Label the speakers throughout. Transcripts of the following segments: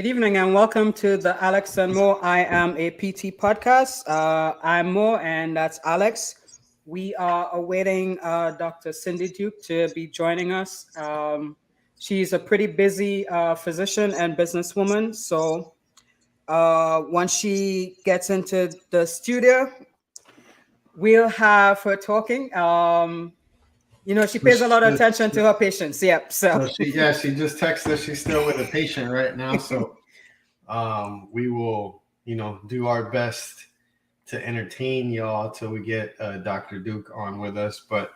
Speaker 1: Good evening and welcome to the Alex and Mo I Am a PT podcast. I'm Mo and that's Alex. We are awaiting Dr. Cindy Duke to be joining us. She's a pretty busy physician and businesswoman. So once she gets into the studio, we'll have her talking. She pays a lot of attention to her patients. Yep. So
Speaker 2: she just texted us. She's still with a patient right now. So we will, do our best to entertain y'all till we get Dr. Duke on with us. But,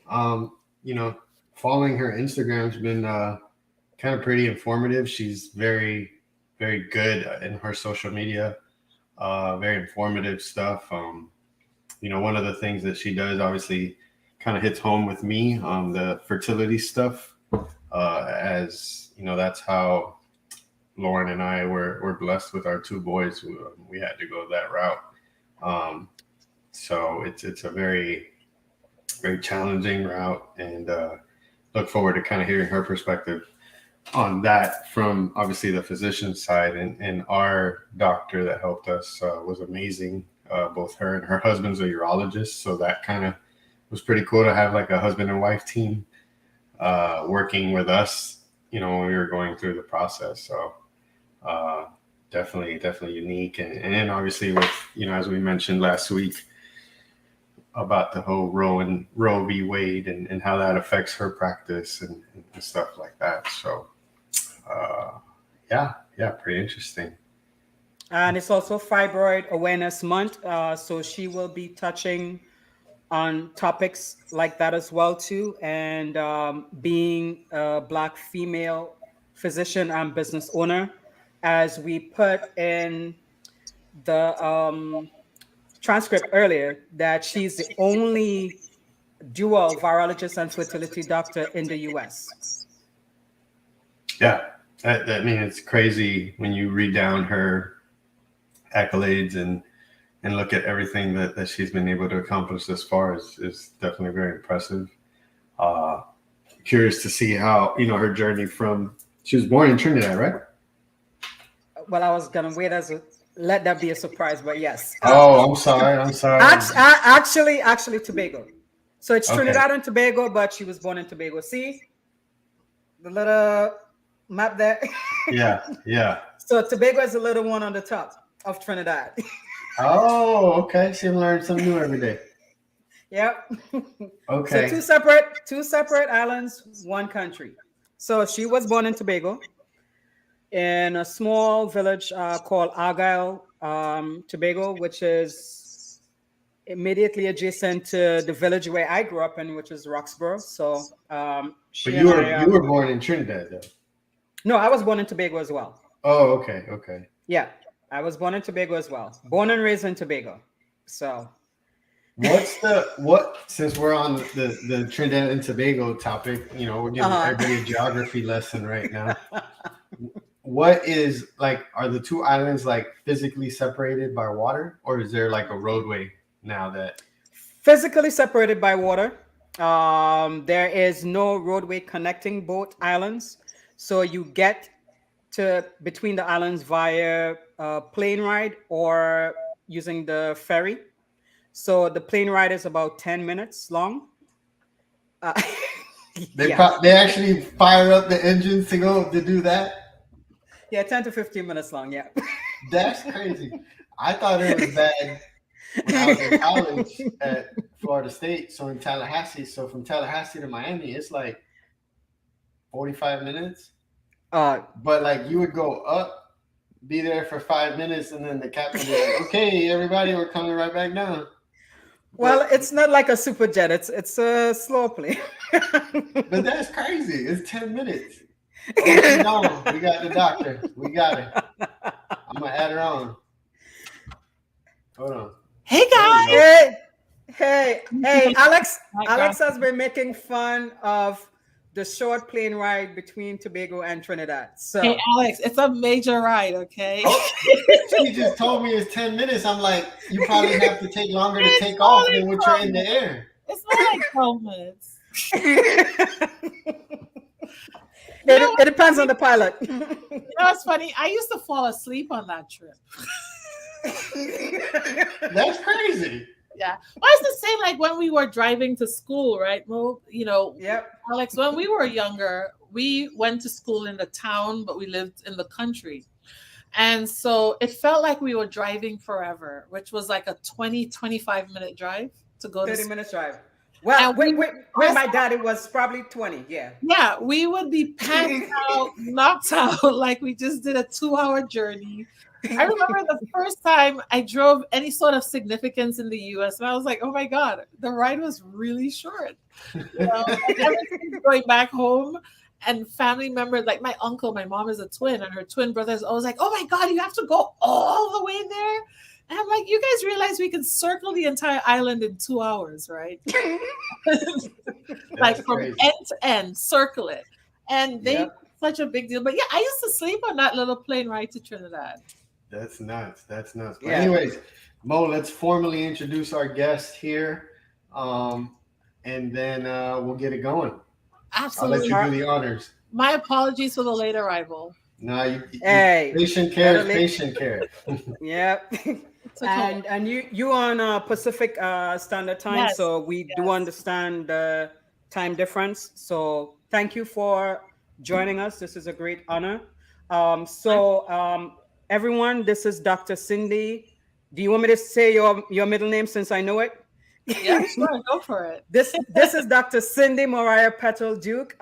Speaker 2: following her Instagram's been kind of pretty informative. She's very, very good in her social media, very informative stuff. One of the things that she does obviously kind of hits home with me on the fertility stuff, as that's how Lauren and I were blessed with our two boys. We had to go that route. So it's a very, very challenging route, and look forward to kind of hearing her perspective on that from obviously the physician side. And our doctor that helped us was amazing. Both her and her husband's a urologist, so that kind of was pretty cool to have like a husband and wife team working with us, when we were going through the process. So definitely unique. And then obviously with, as we mentioned last week about the whole Roe v. Wade and how that affects her practice and stuff like that. So pretty interesting.
Speaker 1: And it's also Fibroid Awareness Month. So she will be touching on topics like that as well too, and being a Black female physician and business owner, as we put in the transcript earlier, that she's the only dual virologist and fertility doctor in the US.
Speaker 2: Yeah, I mean, it's crazy when you read down her accolades and look at everything that she's been able to accomplish this far is definitely very impressive. Curious to see how, her journey she was born in Trinidad, right?
Speaker 1: Well, I was going to let that be a surprise, but yes.
Speaker 2: I'm sorry.
Speaker 1: Actually Tobago. So it's Trinidad and Tobago, but she was born in Tobago. See the little map there?
Speaker 2: Yeah.
Speaker 1: So Tobago is the little one on the top of Trinidad.
Speaker 2: Oh, okay. She learned something new every day.
Speaker 1: Yep.
Speaker 2: Okay.
Speaker 1: So two separate islands, one country. So she was born in Tobago in a small village called Argyle, Tobago, which is immediately adjacent to the village where I grew up in, which is Roxborough. So
Speaker 2: but you were born in Trinidad, though.
Speaker 1: No, I was born in Tobago as well.
Speaker 2: Oh, okay.
Speaker 1: Yeah. I was born in Tobago as well. Born and raised in Tobago. So
Speaker 2: since we're on the Trinidad and Tobago topic, we're giving everybody a geography lesson right now. What is are the two islands physically separated by water, or is there a roadway now that
Speaker 1: physically separated by water? There is no roadway connecting both islands. So you get to between the islands via plane ride or using the ferry. So the plane ride is about 10 minutes long.
Speaker 2: They actually fire up the engines to do that?
Speaker 1: Yeah, 10 to 15 minutes long, yeah.
Speaker 2: That's crazy. I thought it was bad when I was in college at Florida State, so in Tallahassee. So from Tallahassee to Miami, it's 45 minutes. But you would go up, be there for 5 minutes, and then the captain would be like, okay, everybody, we're coming right back down.
Speaker 1: Well, it's not like a super jet. It's a slow plane.
Speaker 2: But that's crazy. It's 10 minutes. Okay, no, we got the doctor. We got it. I'm going to add her on. Hold on.
Speaker 3: Hey, guys.
Speaker 1: Hey, Alex. Alex has been making fun of the short plane ride between Tobago and Trinidad. So,
Speaker 3: hey, Alex, it's a major ride, okay?
Speaker 2: She just told me it's 10 minutes. I'm like, you probably have to take longer to take off than when you're in the air.
Speaker 3: It's not 12 minutes.
Speaker 1: It depends on the pilot.
Speaker 3: It's funny. I used to fall asleep on that trip.
Speaker 2: That's crazy.
Speaker 3: Yeah. Well, it's the same like when we were driving to school, right? Well,
Speaker 1: Yep.
Speaker 3: Alex, when we were younger, we went to school in the town, but we lived in the country. And so it felt like we were driving forever, which was like a 25-minute drive to go to
Speaker 1: 30
Speaker 3: school.
Speaker 1: minutes drive. Well, with my dad, it was probably 20. Yeah.
Speaker 3: Yeah, we would be passed out, knocked out, like we just did a 2-hour journey. I remember the first time I drove any sort of significance in the US, and I was like, oh my God, the ride was really short. And everything's going back home, and family members, like my uncle, my mom is a twin, and her twin brother is always like, oh my God, you have to go all the way there? And I'm like, you guys realize we can circle the entire island in 2 hours, right? Like from
Speaker 2: crazy.
Speaker 3: end to end, circle it. And they such a big deal. But yeah, I used to sleep on that little plane ride to Trinidad.
Speaker 2: That's nuts. That's nuts. But
Speaker 1: Yeah.
Speaker 2: anyways, Mo, let's formally introduce our guest here. And then we'll get it going.
Speaker 3: Absolutely.
Speaker 2: I'll let you do the honors.
Speaker 3: My apologies for the late arrival.
Speaker 2: No,
Speaker 1: Hey,
Speaker 2: patient care is
Speaker 1: better late-
Speaker 2: patient care.
Speaker 1: Yep. And you on Pacific Standard Time,
Speaker 3: Yes,
Speaker 1: so we do understand the time difference. So thank you for joining us. This is a great honor. Everyone, this is Dr. Cindy. Do you want me to say your middle name since I know it?
Speaker 3: Yeah, sure, go for it.
Speaker 1: This is Dr. Cindy Mariah Petal Duke,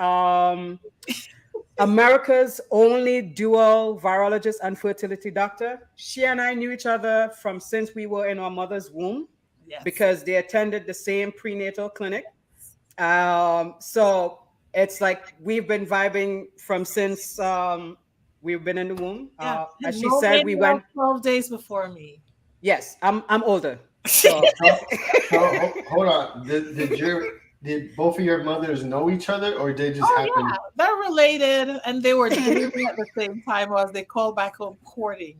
Speaker 1: America's only dual virologist and fertility doctor. She and I knew each other from since we were in our mother's womb, because they attended the same prenatal clinic. So it's like we've been vibing from since we've been in the womb. As she said, we went
Speaker 3: 12 days before me.
Speaker 1: Yes, I'm older. So,
Speaker 2: So, hold on. Did both of your mothers know each other, or they just happen?
Speaker 3: Yeah, they're related, and they were dating at the same time, or as they call back home, courting.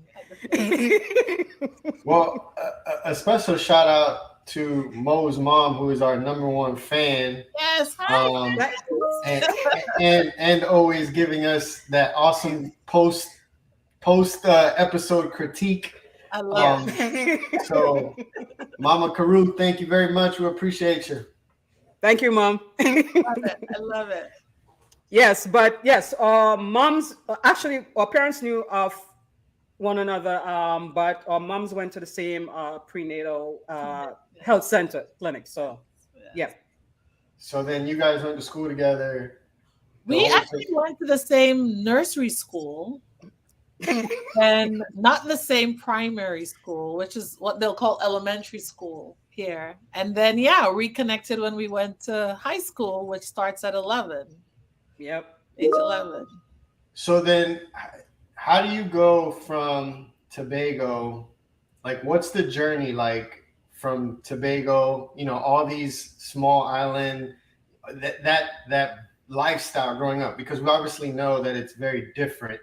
Speaker 2: Well, a special shout out to Mo's mom, who is our #1 fan.
Speaker 3: Yes, hi.
Speaker 2: And always giving us that awesome post episode critique.
Speaker 3: I love it.
Speaker 2: So, Mama Karu, thank you very much. We appreciate you.
Speaker 1: Thank you, Mom.
Speaker 3: I love it.
Speaker 1: Yes, but yes, moms actually, our parents knew of one another, but our moms went to the same prenatal health center clinic. So, yeah.
Speaker 2: So then you guys went to school together.
Speaker 3: We actually went to the same nursery school, and not the same primary school, which is what they'll call elementary school here. And then, reconnected when we went to high school, which starts at 11.
Speaker 1: Yep.
Speaker 3: Age 11.
Speaker 2: So then, how do you go from Tobago? Like, what's the journey like from Tobago? All these small island, that lifestyle growing up, because we obviously know that it's very different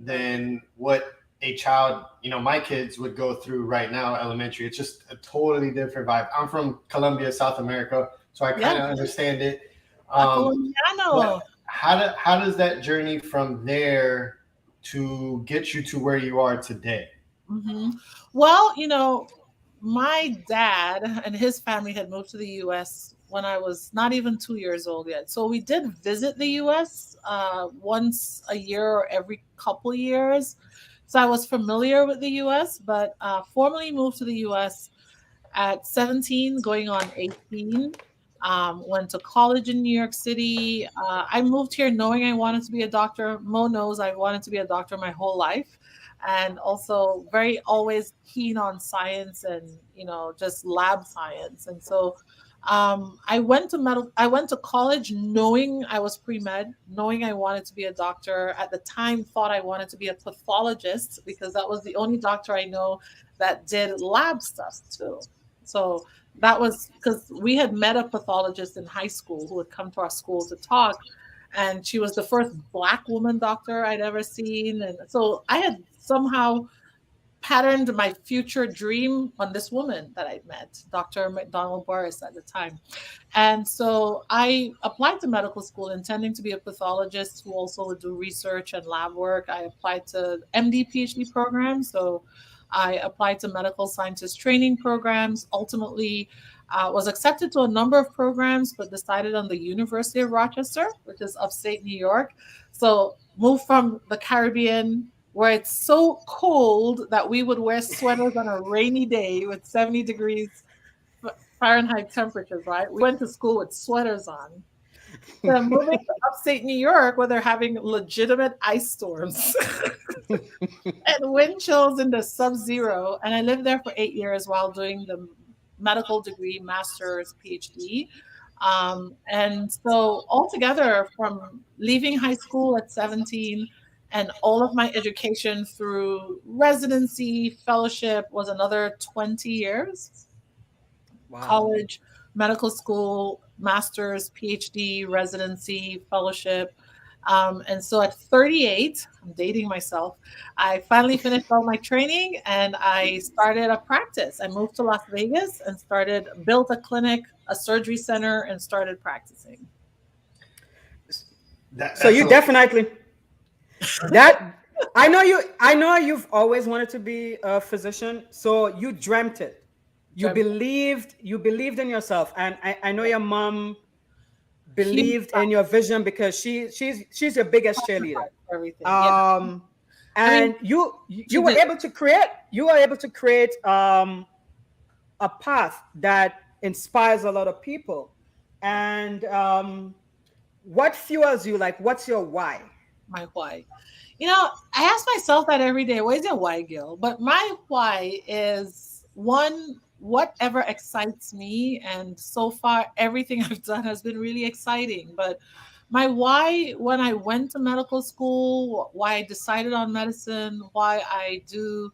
Speaker 2: than what a child, my kids would go through right now, elementary. It's just a totally different vibe. I'm from Colombia, South America, so I kind of understand it. How does that journey from there to get you to where you are today?
Speaker 3: Mm-hmm. Well, my dad and his family had moved to the U.S. when I was not even 2 years old yet. So we did visit the U.S. Once a year or every couple years. So I was familiar with the U.S., but formally moved to the U.S. at 17, going on 18. Went to college in New York City. I moved here knowing I wanted to be a doctor. Mo knows I wanted to be a doctor my whole life. And also always keen on science and, just lab science. And so I went to college knowing I was pre-med, knowing I wanted to be a doctor. At the time, thought I wanted to be a pathologist because that was the only doctor I know that did lab stuff too. So that was because we had met a pathologist in high school who had come to our school to talk. And she was the first Black woman doctor I'd ever seen. And so I had somehow patterned my future dream on this woman that I met, Dr. McDonald Boris at the time. And so I applied to medical school intending to be a pathologist who also would do research and lab work. I applied to MD, PhD programs. So I applied to medical scientist training programs, ultimately was accepted to a number of programs, but decided on the University of Rochester, which is upstate New York. So moved from the Caribbean, where it's so cold that we would wear sweaters on a rainy day with 70 degrees Fahrenheit temperatures, right? We went to school with sweaters on. So moving to upstate New York, where they're having legitimate ice storms and wind chills in the sub-zero. And I lived there for 8 years while doing the medical degree, master's, PhD. And so altogether, from leaving high school at 17 and all of my education through residency, fellowship was another 20 years. Wow. College, medical school, master's, PhD, residency, fellowship. And so at 38, I'm dating myself, I finally finished all my training and I started a practice. I moved to Las Vegas and built a clinic, a surgery center, and started practicing.
Speaker 1: So you definitely, that, I know you've always wanted to be a physician. So you dreamt it. You believed in yourself. And I know your mom believed in your vision because she's your biggest cheerleader.
Speaker 3: Everything.
Speaker 1: And you were able to create a path that inspires a lot of people. And what fuels you? Like, what's your why?
Speaker 3: My why. I ask myself that every day. What is your why, Gil? But my why is one, whatever excites me. And so far, everything I've done has been really exciting. But my why, when I went to medical school, why I decided on medicine, why I do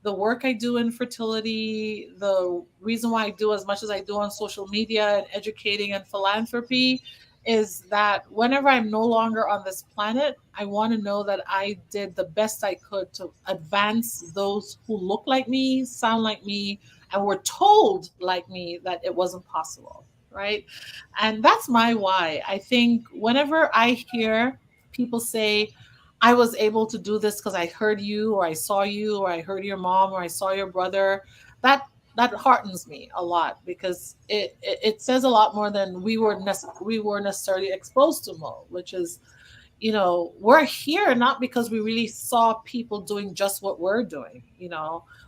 Speaker 3: the work I do in fertility, the reason why I do as much as I do on social media and educating and philanthropy, is that whenever I'm no longer on this planet, I want to know that I did the best I could to advance those who look like me, sound like me, and were told like me that it wasn't possible, right? And that's my why. I think whenever I hear people say, I was able to do this because I heard you, or I saw you, or I heard your mom, or I saw your brother, that heartens me a lot, because it says a lot more than we were necessarily exposed to, Mo, which is, we're here not because we really saw people doing just what we're doing.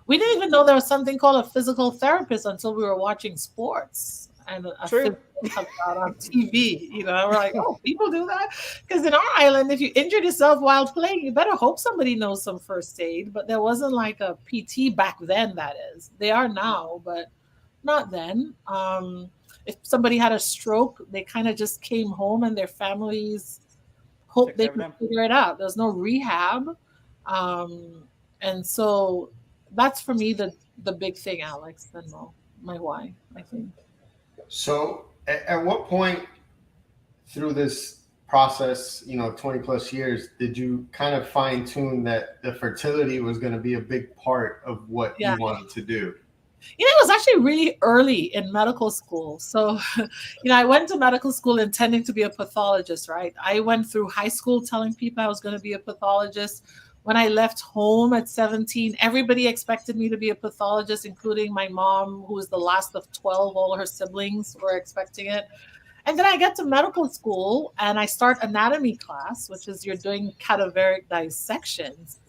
Speaker 3: We didn't even know there was something called a physical therapist until we were watching sports and a physical comes out on TV. We're like, oh, people do that? Because in our island, if you injured yourself while playing, you better hope somebody knows some first aid. But there wasn't like a PT back then, that is. They are now, but not then. If somebody had a stroke, they kind of just came home and their families hoped they could figure it out. There's no rehab. And so that's for me the big thing, Alex, and my why, I think.
Speaker 2: So at what point through this process, 20 plus years, did you kind of fine tune that the fertility was going to be a big part of what you wanted to do?
Speaker 3: It was actually really early in medical school. So, I went to medical school intending to be a pathologist, right? I went through high school telling people I was going to be a pathologist. When I left home at 17, everybody expected me to be a pathologist, including my mom, who was the last of 12. All her siblings were expecting it. And then I get to medical school and I start anatomy class, which is you're doing cadaveric dissections.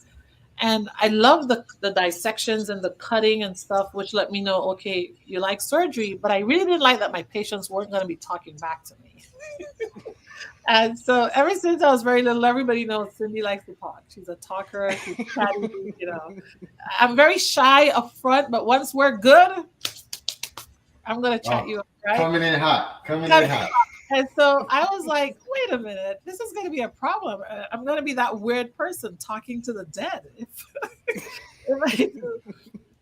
Speaker 3: And I love the dissections and the cutting and stuff, which let me know, okay, you like surgery, but I really didn't like that my patients weren't going to be talking back to me. And so ever since I was very little, everybody knows Cindy likes to talk. She's a talker. She's chatty, I'm very shy up front, but once we're good, I'm going to chat you up, right?
Speaker 2: Coming in hot.
Speaker 3: And so I was like, wait a minute, this is going to be a problem. I'm going to be that weird person talking to the dead if I do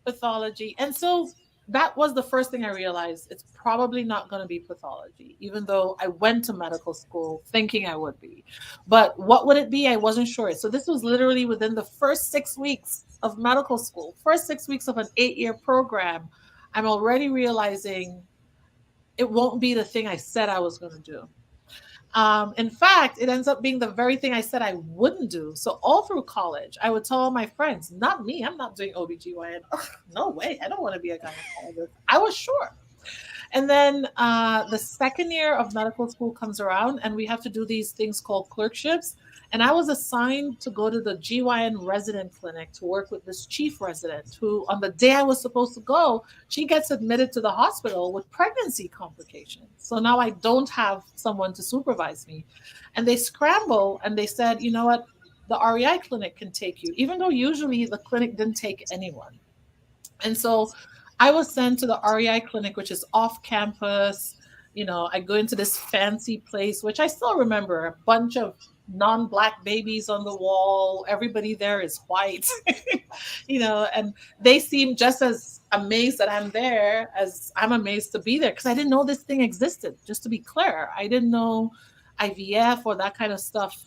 Speaker 3: pathology. And so that was the first thing I realized. It's probably not going to be pathology, even though I went to medical school thinking I would be. But what would it be? I wasn't sure. So this was literally within the first 6 weeks of medical school, first 6 weeks of an 8-year program, I'm already realizing it won't be the thing I said I was going to do. In fact, it ends up being the very thing I said I wouldn't do. So all through college, I would tell all my friends, not me, I'm not doing OBGYN. Ugh, no way, I don't want to be a gynecologist. I was sure. And then the second year of medical school comes around and we have to do these things called clerkships. And I was assigned to go to the GYN resident clinic to work with this chief resident who, on the day I was supposed to go, she gets admitted to the hospital with pregnancy complications. So now I don't have someone to supervise me. And they scramble and they said, you know what, the REI clinic can take you, even though usually the clinic didn't take anyone. And so I was sent to the REI clinic, which is off campus. You know, I go into this fancy place, which I still remember, a bunch of non-Black babies on the wall. Everybody there is white, you know, and they seem just as amazed that I'm there as I'm amazed to be there because I didn't know this thing existed. Just to be clear, I didn't know IVF or that kind of stuff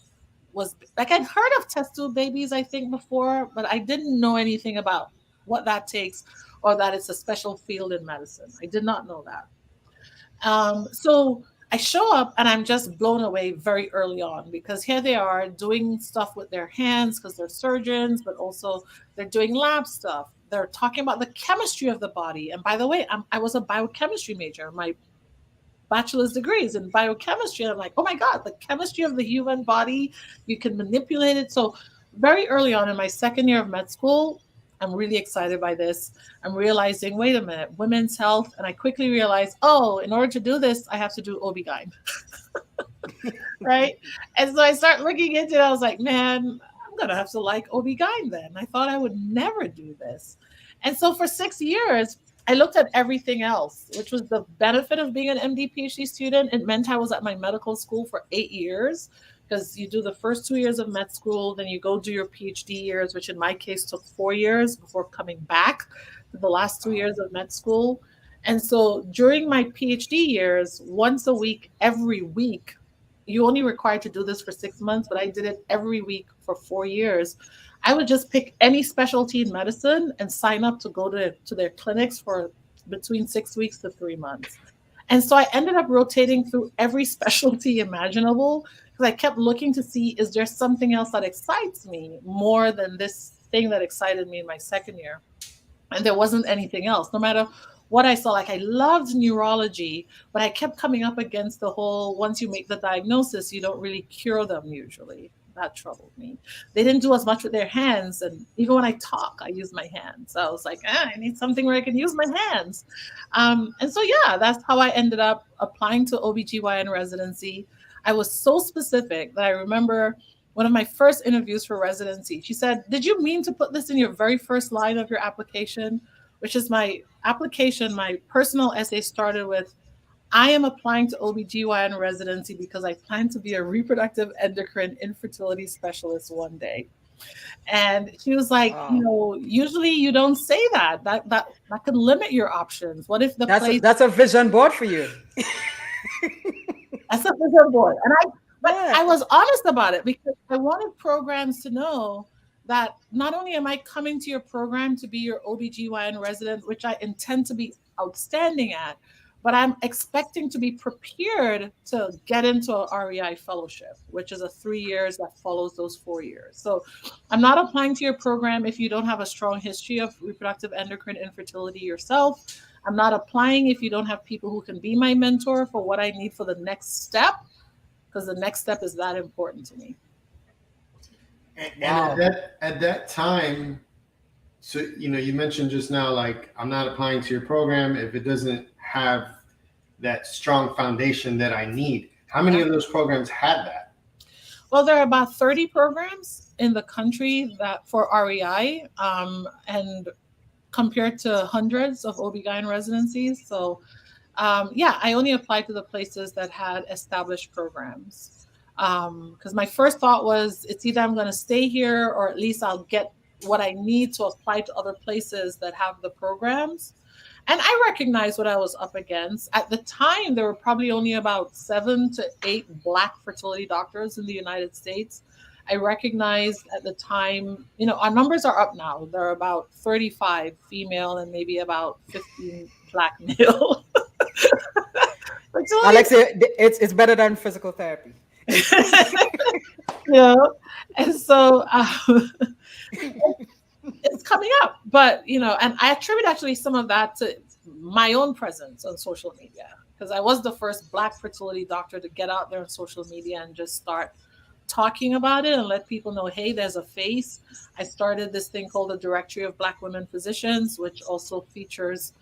Speaker 3: was like, I'd heard of test tube babies, I think, before, but I didn't know anything about what that takes or that it's a special field in medicine. I did not know that. So I show up and I'm just blown away very early on because here they are doing stuff with their hands because they're surgeons, but also they're doing lab stuff. They're talking about the chemistry of the body. And by the way, I was a biochemistry major. My bachelor's degree is in biochemistry. And I'm like, oh my God, the chemistry of the human body, you can manipulate it. So very early on in my second year of med school, I'm really excited by this. I'm realizing, wait a minute, women's health. And I quickly realized, oh, in order to do this, I have to do OB-GYN. Right? And so I start looking into it. I was like, man, I'm going to have to like OB-GYN then. I thought I would never do this. And so for 6 years, I looked at everything else, which was the benefit of being an MD PhD student. It meant I was at my medical school for 8 years. Because you do the first 2 years of med school, then you go do your PhD years, which in my case took 4 years before coming back to the last 2 years of med school. And so during my PhD years, once a week, every week, you only required to do this for 6 months, but I did it every week for 4 years. I would just pick any specialty in medicine and sign up to go to their clinics for between 6 weeks to 3 months. And so I ended up rotating through every specialty imaginable because I kept looking to see, is there something else that excites me more than this thing that excited me in my second year? And there wasn't anything else, no matter what I saw. Like I loved neurology, but I kept coming up against the whole, once you make the diagnosis, you don't really cure them usually. That troubled me. They didn't do as much with their hands. And even when I talk, I use my hands. So I was like, I need something where I can use my hands. And so, yeah, that's how I ended up applying to OBGYN residency. I was so specific that I remember one of my first interviews for residency, she said, did you mean to put this in your very first line of your application? Which is my application, my personal essay started with, I am applying to OBGYN residency because I plan to be a reproductive endocrine infertility specialist one day. And she was like, you know, usually you don't say that. That could limit your options. What if the
Speaker 1: that's a vision board for you?
Speaker 3: That's a vision board. And I was honest about it because I wanted programs to know that not only am I coming to your program to be your OBGYN resident, which I intend to be outstanding at, but I'm expecting to be prepared to get into a REI fellowship, which is a 3 years that follows those 4 years. So I'm not applying to your program if you don't have a strong history of reproductive endocrine infertility yourself. I'm not applying if you don't have people who can be my mentor for what I need for the next step, because the next step is that important to me.
Speaker 2: And at that time, so, you know, you mentioned just now, like, I'm not applying to your program if it doesn't have that strong foundation that I need. How many of those programs had that?
Speaker 3: Well, there are about 30 programs in the country that for REI, and compared to hundreds of OB-GYN residencies. So, I only applied to the places that had established programs. Because my first thought was, it's either I'm going to stay here or at least I'll get what I need to apply to other places that have the programs. And I recognized what I was up against. At the time, there were probably only about 7 to 8 Black fertility doctors in the United States. I recognized at the time, our numbers are up now. There are about 35 female and maybe about 15 black male.
Speaker 1: Alex, it's better than physical therapy.
Speaker 3: And so it's coming up, but and I attribute actually some of that to my own presence on social media, because I was the first Black fertility doctor to get out there on social media and just start talking about it and let people know, hey, there's a face. I started this thing called the Directory of Black Women Physicians, which also features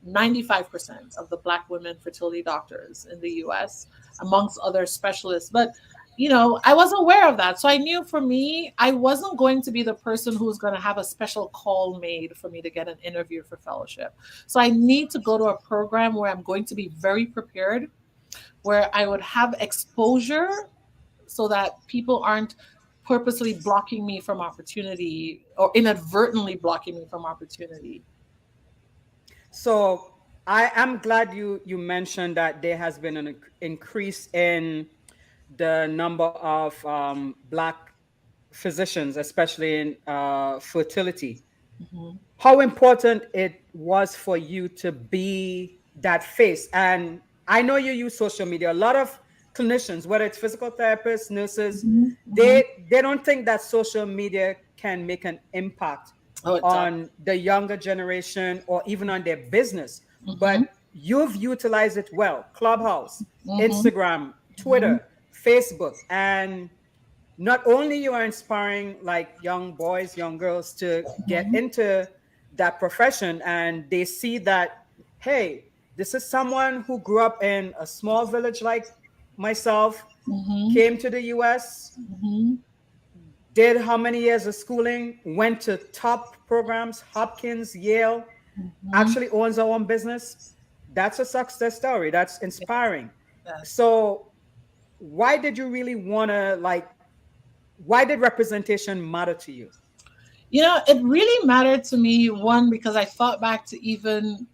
Speaker 3: 95% of the Black women fertility doctors in the US, amongst other specialists. But I was aware of that. So I knew for me, I wasn't going to be the person who's going to have a special call made for me to get an interview for fellowship. So I need to go to a program where I'm going to be very prepared, where I would have exposure so that people aren't purposely blocking me from opportunity or inadvertently blocking me from opportunity.
Speaker 1: So I am glad you mentioned that there has been an increase in the number of Black physicians, especially in fertility. Mm-hmm. How important it was for you to be that face. And I know you use social media. A lot of clinicians, whether it's physical therapists, nurses, mm-hmm. they don't think that social media can make an impact on the younger generation or even on their business. Mm-hmm. But you've utilized it well. Clubhouse, mm-hmm. Instagram, Twitter, mm-hmm. Facebook, and not only you are inspiring like young boys, young girls to get into that profession, and they see that, hey, this is someone who grew up in a small village like myself, came to the US, did how many years of schooling, went to top programs, Hopkins, Yale, actually owns our own business. That's a success story. That's inspiring. So why did you really want to, why did representation matter to you?
Speaker 3: It really mattered to me, one, because I thought back to even,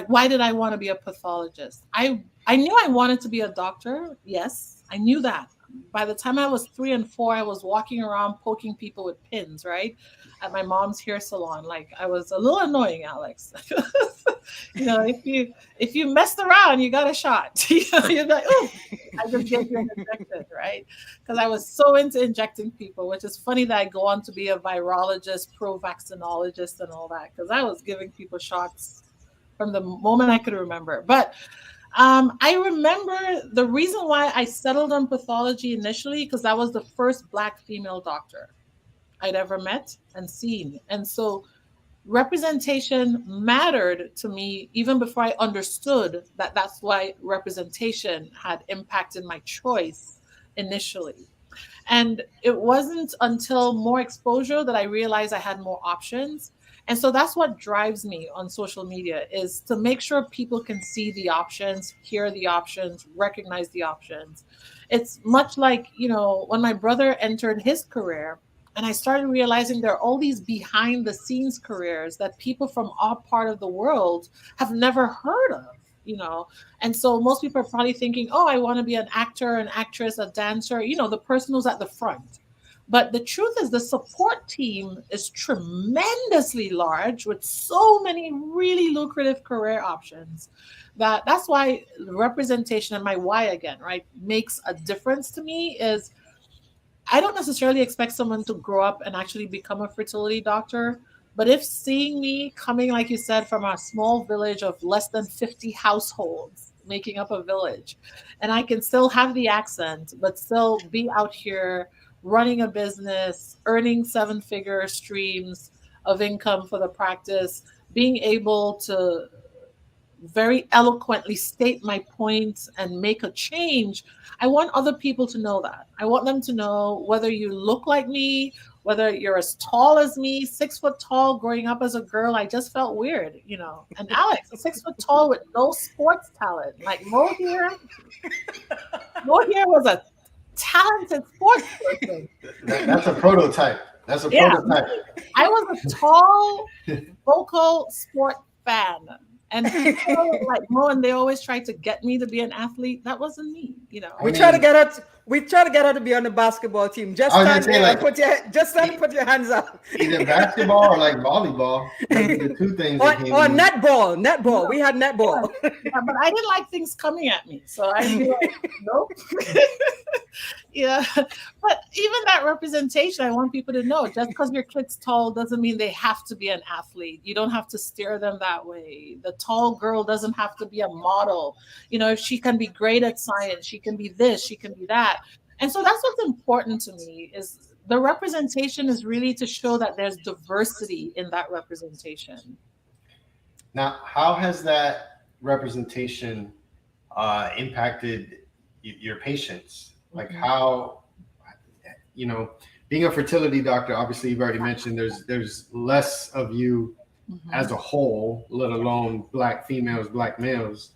Speaker 3: why did I want to be a pathologist? I knew I wanted to be a doctor. Yes, I knew that. By the time I was 3 and 4, I was walking around poking people with pins, right? At my mom's hair salon. I was a little annoying, Alex. If you messed around, you got a shot. You're like, oh, I just get you injected, right? Because I was so into injecting people, which is funny that I go on to be a virologist, pro-vaccinologist, and all that, because I was giving people shots from the moment I could remember. But I remember the reason why I settled on pathology initially, because I was the first Black female doctor I'd ever met and seen. And so representation mattered to me even before I understood that that's why representation had impacted my choice initially. And it wasn't until more exposure that I realized I had more options. And so that's what drives me on social media, is to make sure people can see the options, hear the options, recognize the options. It's much like, when my brother entered his career, and I started realizing there are all these behind the scenes careers that people from our part of the world have never heard of, And so most people are probably thinking, oh, I want to be an actor, an actress, a dancer, the person who's at the front. But the truth is the support team is tremendously large with so many really lucrative career options that's why representation, and my why again, right, makes a difference to me. Is I don't necessarily expect someone to grow up and actually become a fertility doctor. But if seeing me coming, like you said, from a small village of less than 50 households making up a village, and I can still have the accent, but still be out here running a business, earning 7-figure streams of income for the practice, being able to very eloquently state my points and make a change, I want other people to know that. I want them to know, whether you look like me, whether you're as tall as me, 6 foot tall, growing up as a girl, I just felt weird, And Alex, 6 foot tall with no sports talent. Mo here was a talented sports person.
Speaker 2: That's a prototype. Prototype.
Speaker 3: I was a tall, vocal sport fan. And people like Mo, and they always tried to get me to be an athlete. That wasn't me.
Speaker 1: We try to get her. We try to get her to be on the basketball team. Just stand there and put your hands up.
Speaker 2: Either basketball or like volleyball. Those are the two things.
Speaker 1: Or netball. Netball. We had netball.
Speaker 3: Yeah, but I didn't like things coming at me, so I'd be like, nope. Yeah, but even that representation, I want people to know, just because your kid's tall doesn't mean they have to be an athlete. You don't have to steer them that way. The tall girl doesn't have to be a model. If she can be great at science, she can be this, she can be that. And so that's what's important to me, is the representation is really to show that there's diversity in that representation.
Speaker 2: Now, how has that representation impacted your patients? Like how, being a fertility doctor, obviously you've already mentioned there's less of you as a whole, let alone Black females, Black males.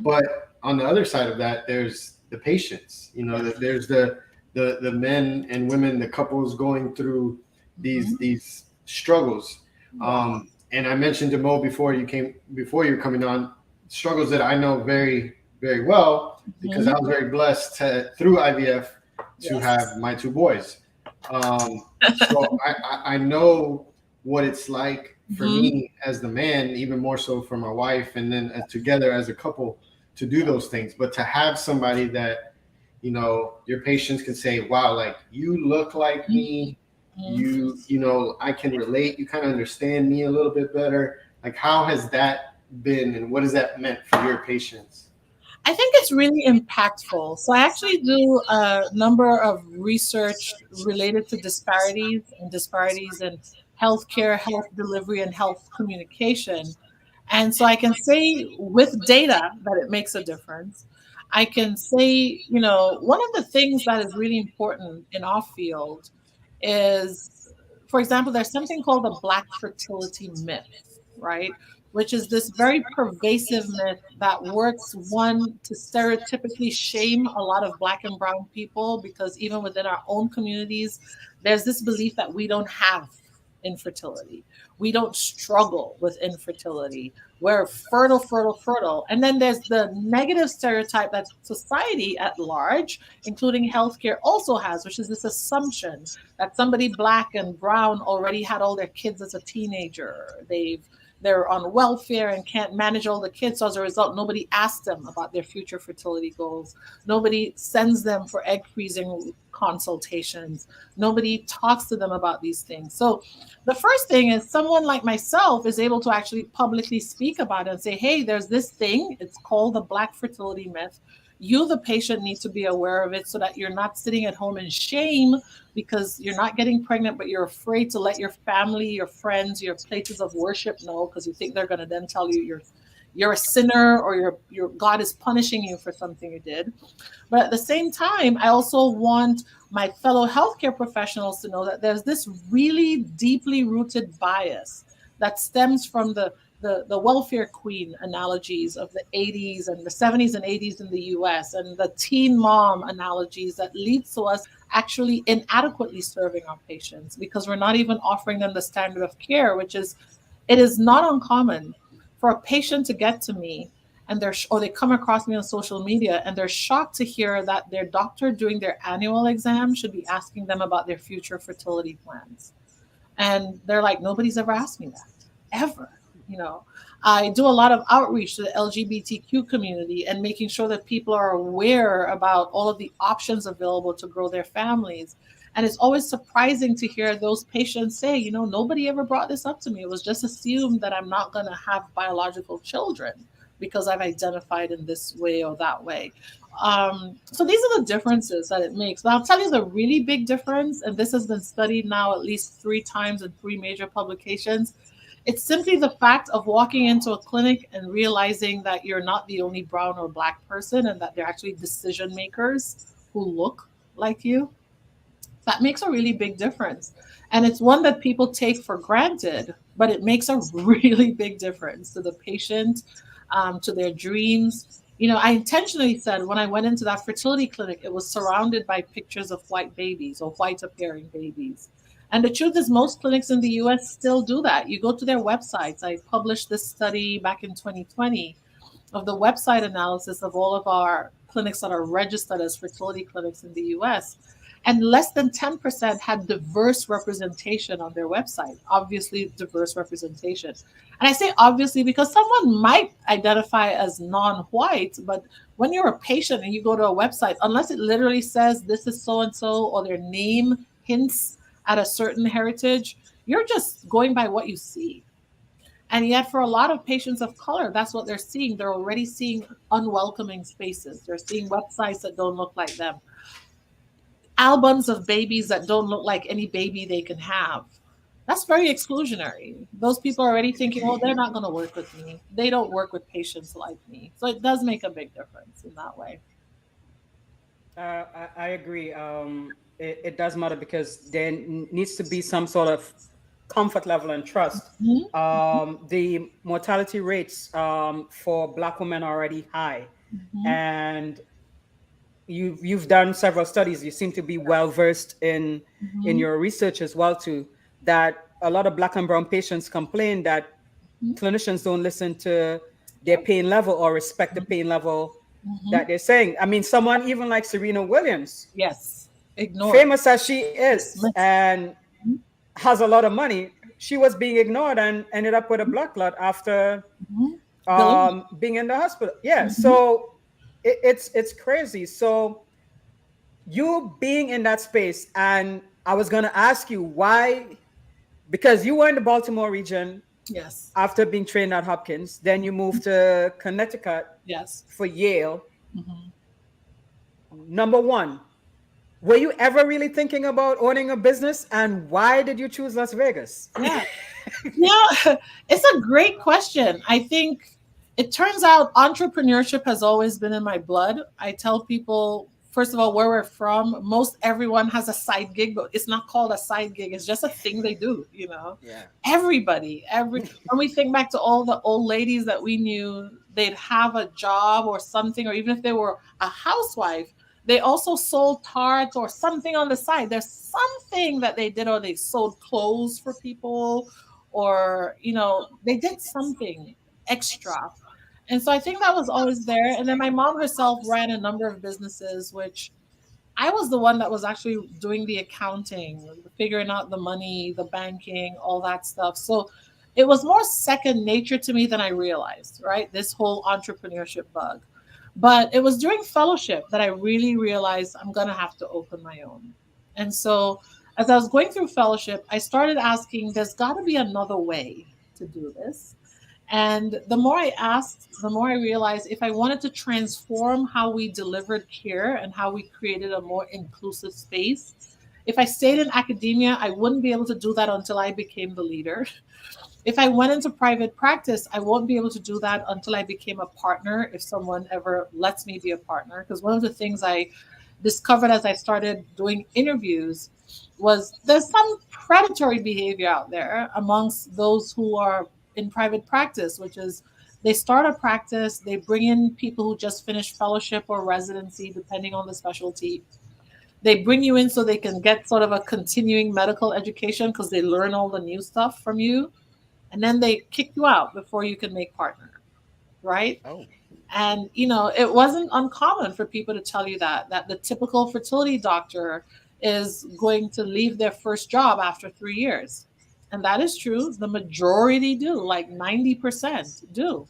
Speaker 2: But on the other side of that, there's the patients, there's the men and women, the couples going through these struggles. And I mentioned to Mo before you're coming on, struggles that I know very, very well, because I was very blessed through IVF to have my two boys. So I know what it's like for me as the man, even more so for my wife, and then together as a couple to do those things. But to have somebody that, your patients can say, wow, like you look like me, I can relate, you kind of understand me a little bit better. Like, how has that been, and what has that meant for your patients?
Speaker 3: I think it's really impactful. So I actually do a number of research related to disparities in healthcare, health delivery, and health communication. And so I can say with data that it makes a difference. I can say, one of the things that is really important in our field is, for example, there's something called the Black fertility myth, right? Which is this very pervasive myth that works, one, to stereotypically shame a lot of Black and brown people, because even within our own communities, there's this belief that we don't have infertility. We don't struggle with infertility. We're fertile. And then there's the negative stereotype that society at large, including healthcare, also has, which is this assumption that somebody Black and brown already had all their kids as a teenager. They're on welfare and can't manage all the kids. So as a result, nobody asks them about their future fertility goals. Nobody sends them for egg freezing consultations. Nobody talks to them about these things. So the first thing is someone like myself is able to actually publicly speak about it and say, hey, there's this thing. It's called the Black fertility myth. You, the patient, need to be aware of it so that you're not sitting at home in shame because you're not getting pregnant, but you're afraid to let your family, your friends, your places of worship know, because you think they're going to then tell you you're a sinner, or your God is punishing you for something you did. But at the same time, I also want my fellow healthcare professionals to know that there's this really deeply rooted bias that stems from the welfare queen analogies of the 80s and the 70s and 80s in the US, and the teen mom analogies that leads to us actually inadequately serving our patients, because we're not even offering them the standard of care, which is, it is not uncommon for a patient to get to me and they come across me on social media and they're shocked to hear that their doctor during their annual exam should be asking them about their future fertility plans. And they're like, nobody's ever asked me that, ever. I do a lot of outreach to the LGBTQ community and making sure that people are aware about all of the options available to grow their families. And it's always surprising to hear those patients say, nobody ever brought this up to me. It was just assumed that I'm not going to have biological children because I've identified in this way or that way. So these are the differences that it makes. But I'll tell you the really big difference, and this has been studied now at least 3 times in 3 major publications. It's simply the fact of walking into a clinic and realizing that you're not the only brown or Black person, and that they're actually decision makers who look like you. That makes a really big difference. And it's one that people take for granted, but it makes a really big difference to the patient, to their dreams. I intentionally said when I went into that fertility clinic, it was surrounded by pictures of white babies or white appearing babies. And the truth is, most clinics in the US still do that. You go to their websites. I published this study back in 2020. of the website analysis of all of our clinics that are registered as fertility clinics in the US, and less than 10% had diverse representation on their website. Obviously, diverse representation. And I say obviously because someone might identify as non-white, but when you're a patient and you go to a website, unless it literally says this is so and so, or their name hints at a certain heritage, you're just going by what you see. And yet, for a lot of patients of color, that's what they're seeing. They're already seeing unwelcoming spaces. They're seeing websites that don't look like them, albums of babies that don't look like any baby they can have. That's very exclusionary. Those people are already thinking, well, they're not going to work with me. They don't work with patients like me. So it does make a big difference in that way.
Speaker 1: I agree. It does matter because there needs to be some sort of comfort level and trust. The mortality rates for Black women are already high, and you've done several studies. You seem to be well versed in your research as well too. That a lot of Black and brown patients complain that clinicians don't listen to their pain level or respect the pain level that they're saying. I mean, someone even like Serena Williams,
Speaker 3: Yes, ignored.
Speaker 1: famous as she is and has a lot of money, she was being ignored and ended up with a blood clot after being in the hospital. Yeah, so it's crazy. So you being in that space, and I was gonna ask you why, because you were in the Baltimore region.
Speaker 3: Yes.
Speaker 1: After being trained at Hopkins, then you moved to Connecticut.
Speaker 3: Yes.
Speaker 1: For Yale. Number one, were you ever really thinking about owning a business, and why did you choose Las Vegas?
Speaker 3: Yeah. Yeah, it's a great question. I think it turns out entrepreneurship has always been in my blood. I tell people, first of all, where we're from, most everyone has a side gig, but it's not called a side gig. It's just a thing they do, you know.
Speaker 1: Yeah.
Speaker 3: Everybody, when we think back to all the old ladies that we knew, they'd have a job or something, or even if they were a housewife, they also sold tarts or something on the side. There's something that they did, or they sold clothes for people, or, you know, they did something extra. And so I think that was always there. And then my mom herself ran a number of businesses, which I was the one that was actually doing the accounting, figuring out the money, the banking, all that stuff. So it was more second nature to me than I realized, right? This whole entrepreneurship bug. But it was during fellowship that I really realized I'm going to have to open my own. And so as I was going through fellowship, I started asking, there's got to be another way to do this. And the more I asked, the more I realized if I wanted to transform how we delivered care and how we created a more inclusive space, if I stayed in academia, I wouldn't be able to do that until I became the leader. If I went into private practice, I won't be able to do that until I became a partner, if someone ever lets me be a partner. Because one of the things I discovered as I started doing interviews was there's some predatory behavior out there amongst those who are in private practice, which is they start a practice, they bring in people who just finished fellowship or residency, depending on the specialty. They bring you in so they can get sort of a continuing medical education because they learn all the new stuff from you. And then they kick you out before you can make partner, right?
Speaker 4: Oh.
Speaker 3: And, you know, it wasn't uncommon for people to tell you that the typical fertility doctor is going to leave their first job after 3 years. And that is true. The majority do, like 90% do.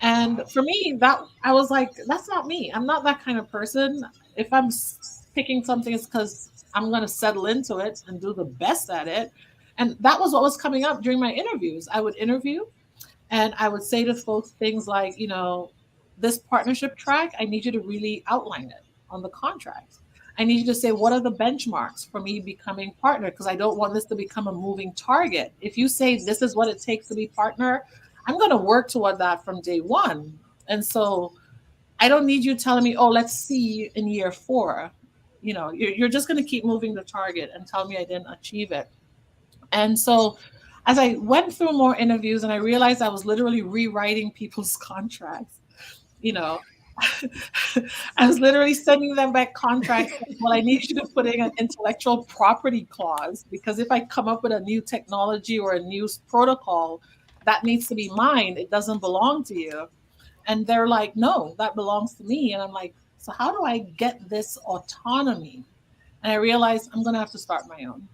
Speaker 3: And for me, that I was like, that's not me. I'm not that kind of person. If I'm picking something, it's because I'm going to settle into it and do the best at it. And that was what was coming up during my interviews. I would interview and I would say to folks things like, you know, this partnership track, I need you to really outline it on the contract. I need you to say, what are the benchmarks for me becoming partner? Because I don't want this to become a moving target. If you say this is what it takes to be partner, I'm going to work toward that from day one. And so I don't need you telling me, oh, let's see in year 4. You know, you're just going to keep moving the target and tell me I didn't achieve it. And so as I went through more interviews and I realized I was literally rewriting people's contracts, you know, I was literally sending them back contracts. Well, I need you to put in an intellectual property clause, because if I come up with a new technology or a new protocol, that needs to be mine. It doesn't belong to you. And they're like, no, that belongs to me. And I'm like, so how do I get this autonomy? And I realized I'm going to have to start my own.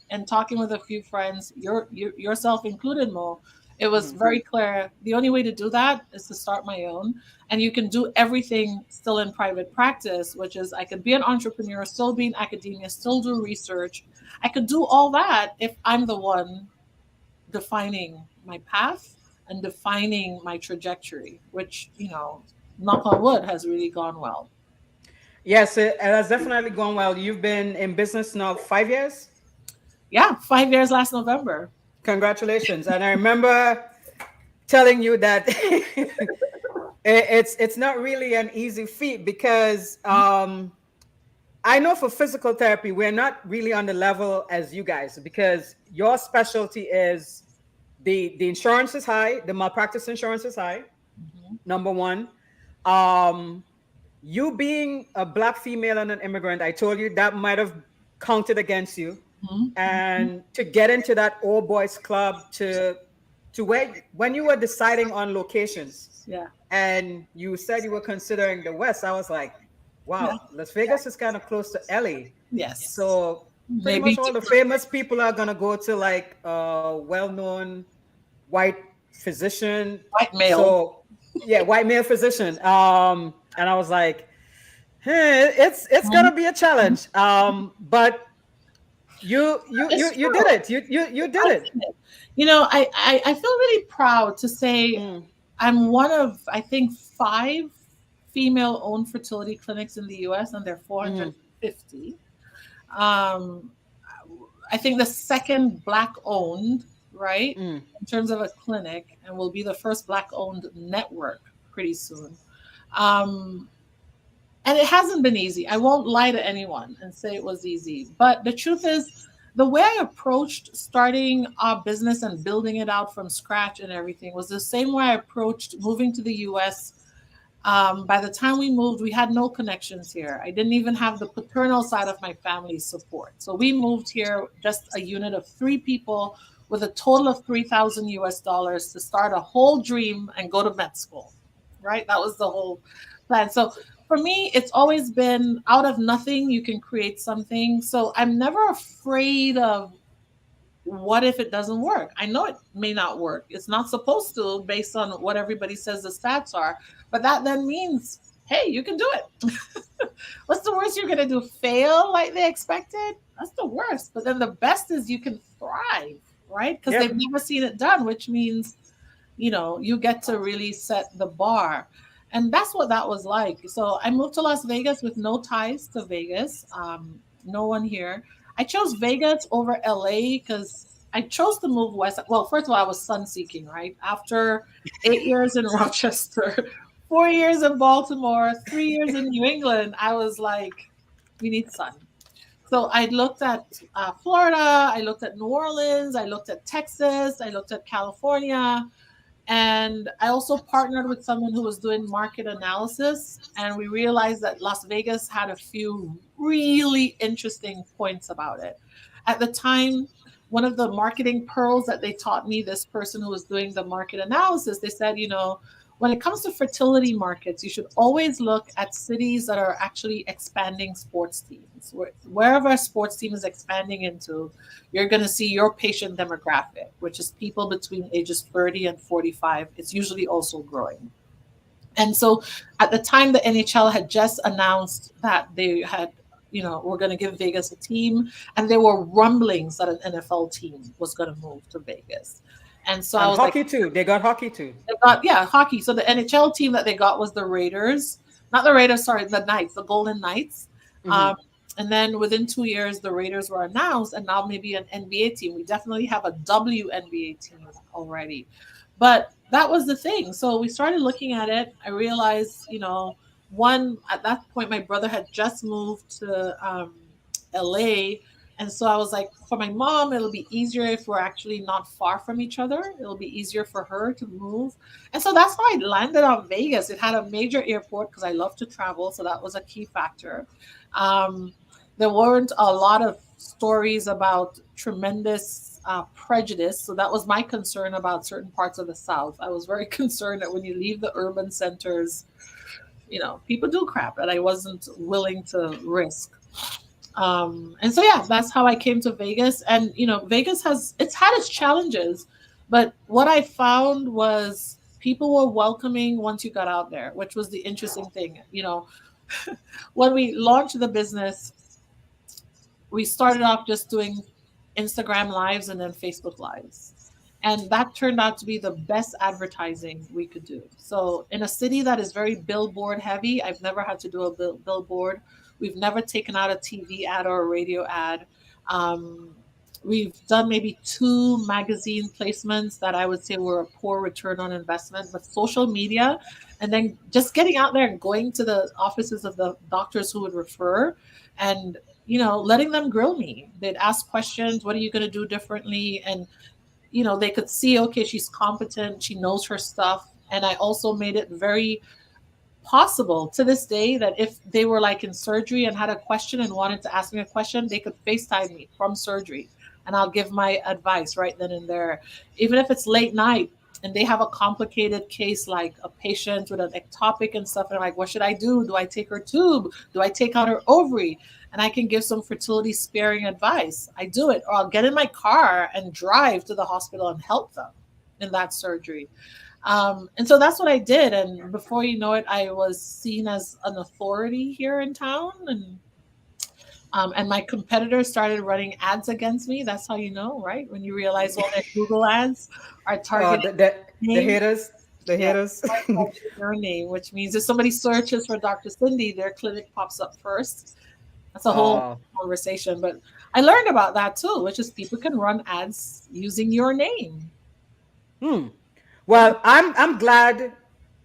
Speaker 3: And talking with a few friends, yourself included, Mo, it was very clear. The only way to do that is to start my own. And you can do everything still in private practice, which is I could be an entrepreneur, still be in academia, still do research. I could do all that if I'm the one defining my path and defining my trajectory, which, knock on wood, has really gone well.
Speaker 1: Yes, it has definitely gone well. You've been in business now 5 years?
Speaker 3: Yeah, 5 years last November.
Speaker 1: Congratulations. And I remember telling you that it's not really an easy feat because I know for physical therapy, we're not really on the level as you guys because your specialty is the insurance is high, the malpractice insurance is high, number one. You being a Black female and an immigrant, I told you that might have counted against you. And to get into that all boys club to where when you were deciding on locations, and you said you were considering the West, I was like, wow, Las Vegas is kind of close to LA.
Speaker 3: Yes.
Speaker 1: So pretty much all the famous people are gonna go to like a well-known white physician,
Speaker 3: white male.
Speaker 1: So yeah, white male physician. And I was like, hey, it's gonna be a challenge. But you did it. You did it.
Speaker 3: I feel really proud to say I'm one of, I think, 5 female-owned fertility clinics in the U.S. and they're 450. I think the second Black-owned, right, in terms of a clinic, and will be the first Black-owned network pretty soon. And it hasn't been easy. I won't lie to anyone and say it was easy. But the truth is, the way I approached starting our business and building it out from scratch and everything was the same way I approached moving to the U.S. By the time we moved, we had no connections here. I didn't even have the paternal side of my family's support. So we moved here just a unit of 3 people with a total of $3,000 to start a whole dream and go to med school, right? That was the whole plan. So for me, it's always been out of nothing, you can create something. So I'm never afraid of what if it doesn't work. I know it may not work. It's not supposed to based on what everybody says the stats are. But that then means, hey, you can do it. What's the worst you're going to do? Fail like they expected? That's the worst. But then the best is you can thrive, right? Because they've never seen it done, which means, you get to really set the bar. And that's what that was like. So I moved to Las Vegas with no ties to Vegas. No one here. I chose Vegas over LA because I chose to move west. Well, first of all, I was sun seeking, right? After 8 years in Rochester, 4 years in Baltimore, 3 years in New England, I was like, we need sun. So I looked at Florida, I looked at New Orleans, I looked at Texas, I looked at California. And I also partnered with someone who was doing market analysis. And we realized that Las Vegas had a few really interesting points about it. At the time, one of the marketing pearls that they taught me, this person who was doing the market analysis, they said, when it comes to fertility markets, you should always look at cities that are actually expanding sports teams. Wherever a sports team is expanding into, you're going to see your patient demographic, which is people between ages 30 and 45. It's usually also growing. And so at the time, the NHL had just announced that they had, we're going to give Vegas a team. And there were rumblings that an NFL team was going to move to Vegas. And so I was
Speaker 1: hockey too. They got hockey too.
Speaker 3: They got hockey. So the NHL team that they got was the Raiders, not the Raiders. Sorry, the Knights, the Golden Knights. And then within 2 years, the Raiders were announced, and now maybe an NBA team. We definitely have a WNBA team already, but that was the thing. So we started looking at it. I realized, one at that point, my brother had just moved to LA. And so I was like, for my mom, it'll be easier if we're actually not far from each other. It'll be easier for her to move. And so that's how I landed on Vegas. It had a major airport because I love to travel. So that was a key factor. There weren't a lot of stories about tremendous prejudice. So that was my concern about certain parts of the South. I was very concerned that when you leave the urban centers, people do crap that I wasn't willing to risk. And so, yeah, that's how I came to Vegas. And, Vegas it's had its challenges, but what I found was people were welcoming once you got out there, which was the interesting thing. When we launched the business, we started off just doing Instagram lives and then Facebook lives. And that turned out to be the best advertising we could do. So in a city that is very billboard heavy, I've never had to do a billboard. We've never taken out a TV ad or a radio ad. We've done maybe 2 magazine placements that I would say were a poor return on investment, but social media and then just getting out there and going to the offices of the doctors who would refer and, letting them grill me. They'd ask questions. What are you going to do differently? And, they could see, okay, she's competent. She knows her stuff. And I also made it very possible to this day that if they were like in surgery and had a question and wanted to ask me a question, they could FaceTime me from surgery and I'll give my advice right then and there. Even if it's late night and they have a complicated case, like a patient with an ectopic and stuff, and I'm like, what should I do? Do I take her tube? Do I take out her ovary? And I can give some fertility sparing advice. I do it, or I'll get in my car and drive to the hospital and help them in that surgery. And so that's what I did. And before you know it, I was seen as an authority here in town. And my competitors started running ads against me. That's how you know, right? When you realize all their Google ads are targeting
Speaker 1: the haters. The haters.
Speaker 3: Your name, which means if somebody searches for Dr. Cindy, their clinic pops up first. That's a whole conversation. But I learned about that too, which is people can run ads using your name.
Speaker 1: Well, I'm glad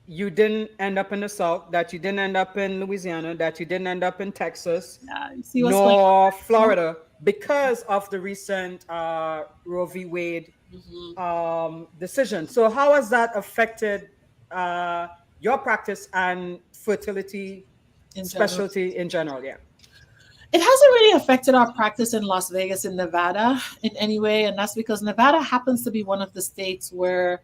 Speaker 1: you didn't end up in the South, that you didn't end up in Louisiana, that you didn't end up in Texas, nor Florida, because of the recent Roe v. Wade decision. So how has that affected your practice and fertility specialty in general? Yeah.
Speaker 3: It hasn't really affected our practice in Las Vegas in Nevada in any way. And that's because Nevada happens to be one of the states where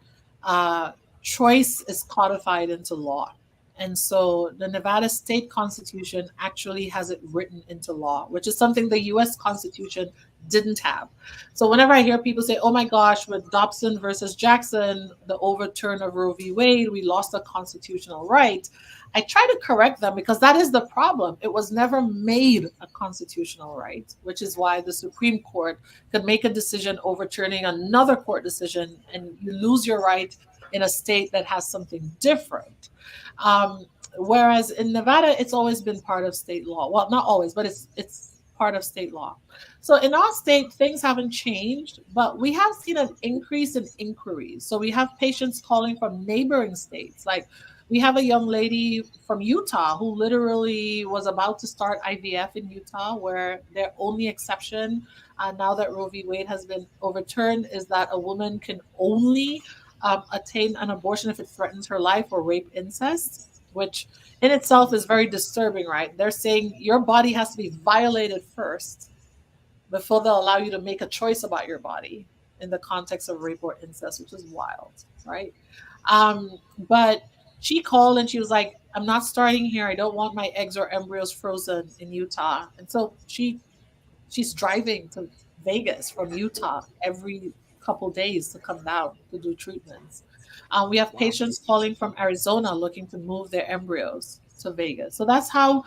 Speaker 3: choice is codified into law. And so the Nevada state constitution actually has it written into law, which is something the US Constitution didn't have. So whenever I hear people say, oh my gosh, with Dobson versus Jackson, the overturn of Roe v. Wade, we lost a constitutional right, I try to correct them because that is the problem. It was never made a constitutional right, which is why the Supreme Court could make a decision overturning another court decision and you lose your right in a state that has something different. Whereas in Nevada, it's always been part of state law. Well, not always, but it's part of state law. So in our state, things haven't changed, but we have seen an increase in inquiries. So we have patients calling from neighboring states. Like we have a young lady from Utah who literally was about to start IVF in Utah, where their only exception now that Roe v. Wade has been overturned is that a woman can only attain an abortion if it threatens her life or rape incest, which in itself is very disturbing, right? They're saying your body has to be violated first before they'll allow you to make a choice about your body in the context of rape or incest, which is wild, right? But she called and she was like, I'm not starting here. I don't want my eggs or embryos frozen in Utah. And so she's driving to Vegas from Utah every couple days to come down to do treatments. We have patients calling from Arizona looking to move their embryos to Vegas. So that's how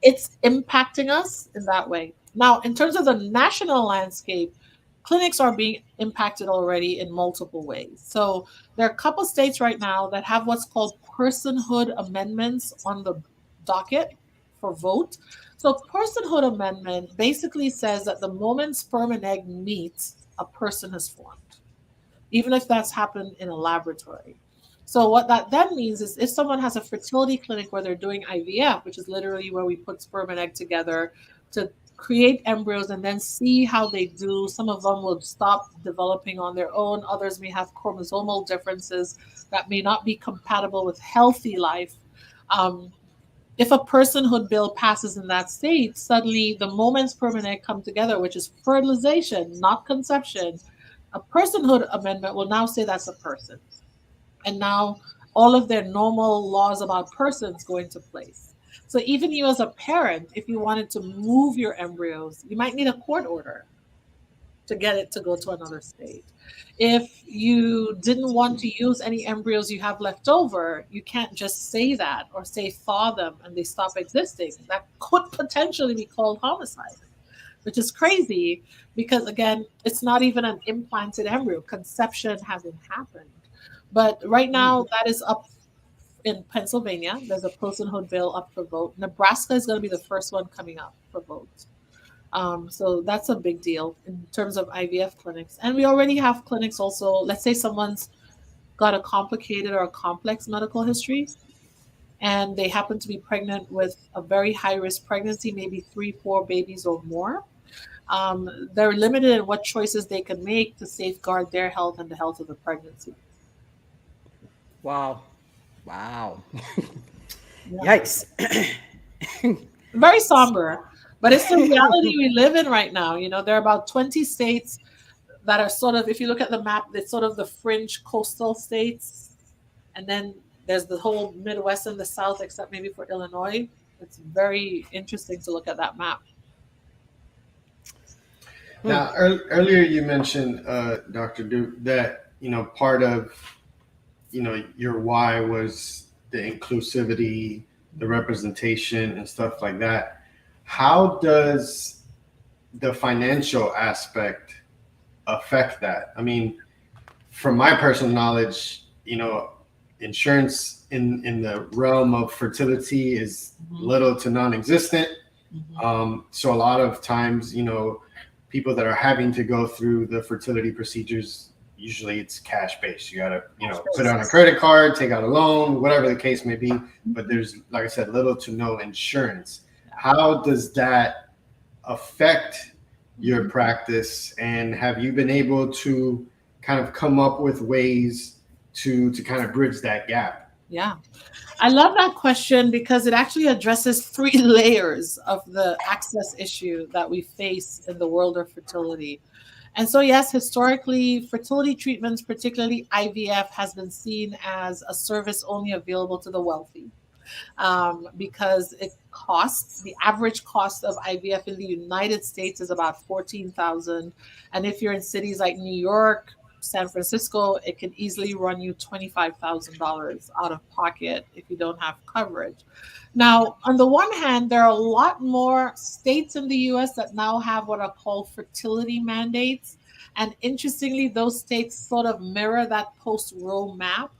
Speaker 3: it's impacting us in that way. Now, in terms of the national landscape, clinics are being impacted already in multiple ways. So there are a couple states right now that have what's called personhood amendments on the docket for vote. So personhood amendment basically says that the moment sperm and egg meet, a person has formed, even if that's happened in a laboratory. So what that then means is if someone has a fertility clinic where they're doing IVF, which is literally where we put sperm and egg together to create embryos and then see how they do. Some of them will stop developing on their own. Others may have chromosomal differences that may not be compatible with healthy life. If a personhood bill passes in that state, suddenly the moments permanent come together, which is fertilization, not conception. A personhood amendment will now say that's a person. And now all of their normal laws about persons go into place. So even you as a parent, if you wanted to move your embryos, you might need a court order to get it to go to another state. If you didn't want to use any embryos you have left over, you can't just say that or say thaw them and they stop existing. That could potentially be called homicide, which is crazy because, again, it's not even an implanted embryo. Conception hasn't happened. But right now, that is up in Pennsylvania. There's a personhood bill up for vote. Nebraska is going to be the first one coming up for vote. So that's a big deal in terms of IVF clinics. And we already have clinics also. Let's say someone's got a complicated or a complex medical history and they happen to be pregnant with a very high risk pregnancy, maybe 3-4 babies or more. They're limited in what choices they can make to safeguard their health and the health of the pregnancy.
Speaker 1: Wow. Wow.
Speaker 3: Yeah.
Speaker 1: Yikes.
Speaker 3: Very somber, but it's the reality we live in right now. You know, there are about 20 states that are sort of, if you look at the map, it's sort of the fringe coastal states. And then there's the whole Midwest and the South, except maybe for Illinois. It's very interesting to look at that map.
Speaker 2: Now, earlier you mentioned, Dr. Duke, that, you know, part of, you know, your why was the inclusivity, the representation and stuff like that. How does the financial aspect affect that? I mean, from my personal knowledge, you know, insurance in the realm of fertility is little to non-existent. So a lot of times, you know, people that are having to go through the fertility procedures, usually it's cash based. You gotta, you know, put on a credit card, take out a loan, whatever the case may be. But there's, like I said, little to no insurance. How does that affect your practice? And have you been able to kind of come up with ways to kind of bridge that gap?
Speaker 3: Yeah. I love that question because it actually addresses 3 layers of the access issue that we face in the world of fertility. And so, yes, historically, fertility treatments, particularly IVF, has been seen as a service only available to the wealthy because it costs, the average cost of IVF in the United States is about $14,000. And if you're in cities like New York, San Francisco, it can easily run you $25,000 out of pocket if you don't have coverage. Now, on the one hand, there are a lot more states in the US that now have what are called fertility mandates. And interestingly, those states sort of mirror that post-Roe map.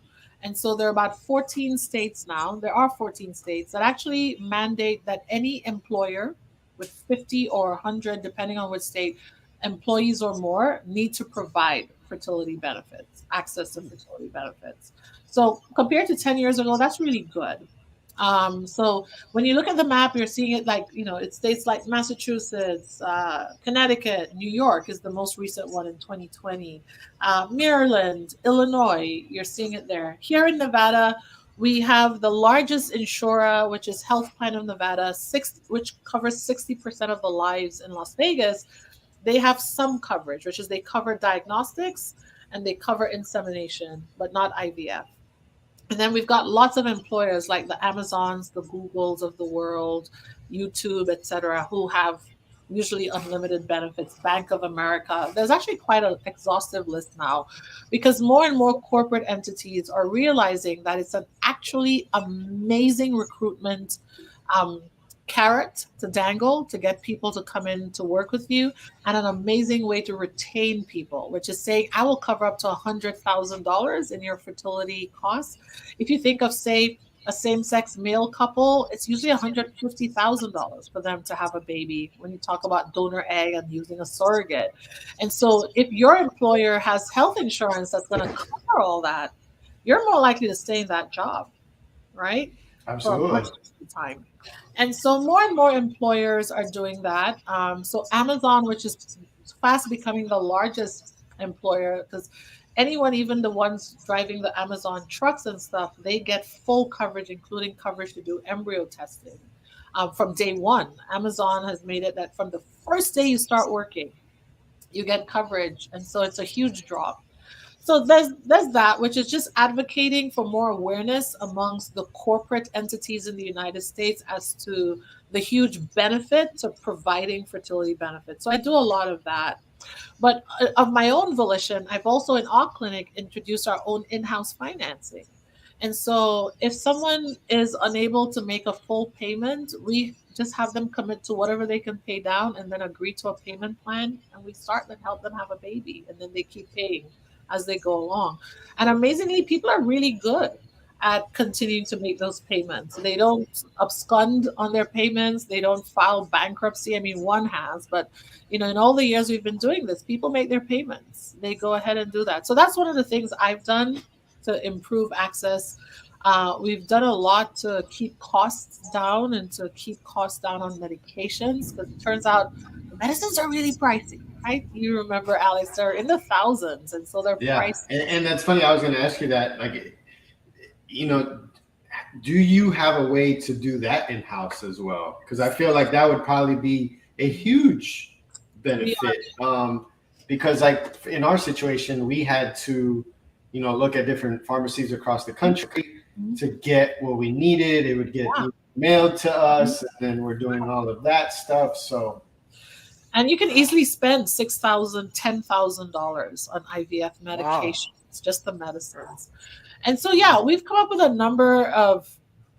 Speaker 3: And so there are about 14 states now. There are 14 states that actually mandate that any employer with 50 or 100, depending on which state, employees or more need to provide fertility benefits, access to fertility benefits. So compared to 10 years ago, that's really good. So when you look at the map, you're seeing it like, you know, it's states like Massachusetts, Connecticut, New York is the most recent one in 2020, Maryland, Illinois, you're seeing it there. Here in Nevada, we have the largest insurer, which is Health Plan of Nevada, which covers 60% of the lives in Las Vegas. They have some coverage, which is they cover diagnostics and they cover insemination, but not IVF. And then we've got lots of employers like the Amazons, the Googles of the world, YouTube, etc., who have usually unlimited benefits. Bank of America. There's actually quite an exhaustive list now because more and more corporate entities are realizing that it's an actually amazing recruitment carrot to dangle to get people to come in to work with you, and an amazing way to retain people, which is saying I will cover up to $100,000 in your fertility costs. If you think of, say, a same-sex male couple, it's usually $150,000 for them to have a baby when you talk about donor egg and using a surrogate. And so if your employer has health insurance that's going to cover all that, you're more likely to stay in that job, right?
Speaker 2: Absolutely.
Speaker 3: For much time. And so more and more employers are doing that. So Amazon, which is fast becoming the largest employer, because anyone, even the ones driving the Amazon trucks and stuff, they get full coverage, including coverage to do embryo testing from day one. Amazon has made it that from the first day you start working, you get coverage. And so it's a huge drop. So there's that, which is just advocating for more awareness amongst the corporate entities in the United States as to the huge benefit to providing fertility benefits. So I do a lot of that. But of my own volition, I've also in our clinic introduced our own in-house financing. And so if someone is unable to make a full payment, we just have them commit to whatever they can pay down and then agree to a payment plan. And we start and help them have a baby. And then they keep paying as they go along. And amazingly, people are really good at continuing to make those payments. They don't abscond on their payments. They don't file bankruptcy. I mean, one has, but in all the years we've been doing this, people make their payments. They go ahead and do that. So that's one of the things I've done to improve access. We've done a lot to keep costs down and to keep costs down on medications, because it turns out the medicines are really pricey. Right? You remember, Alex, they're in the thousands, and so they're pricey.
Speaker 2: And that's funny. I was going to ask you that. Like, do you have a way to do that in-house as well? Because I feel like that would probably be a huge benefit. Because like in our situation, we had to, look at different pharmacies across the country to get what we needed. It would get mailed to us, and then we're doing all of that stuff. So.
Speaker 3: And you can easily spend $6,000, $10,000 on IVF medications, just the medicines. And so, we've come up with a number of,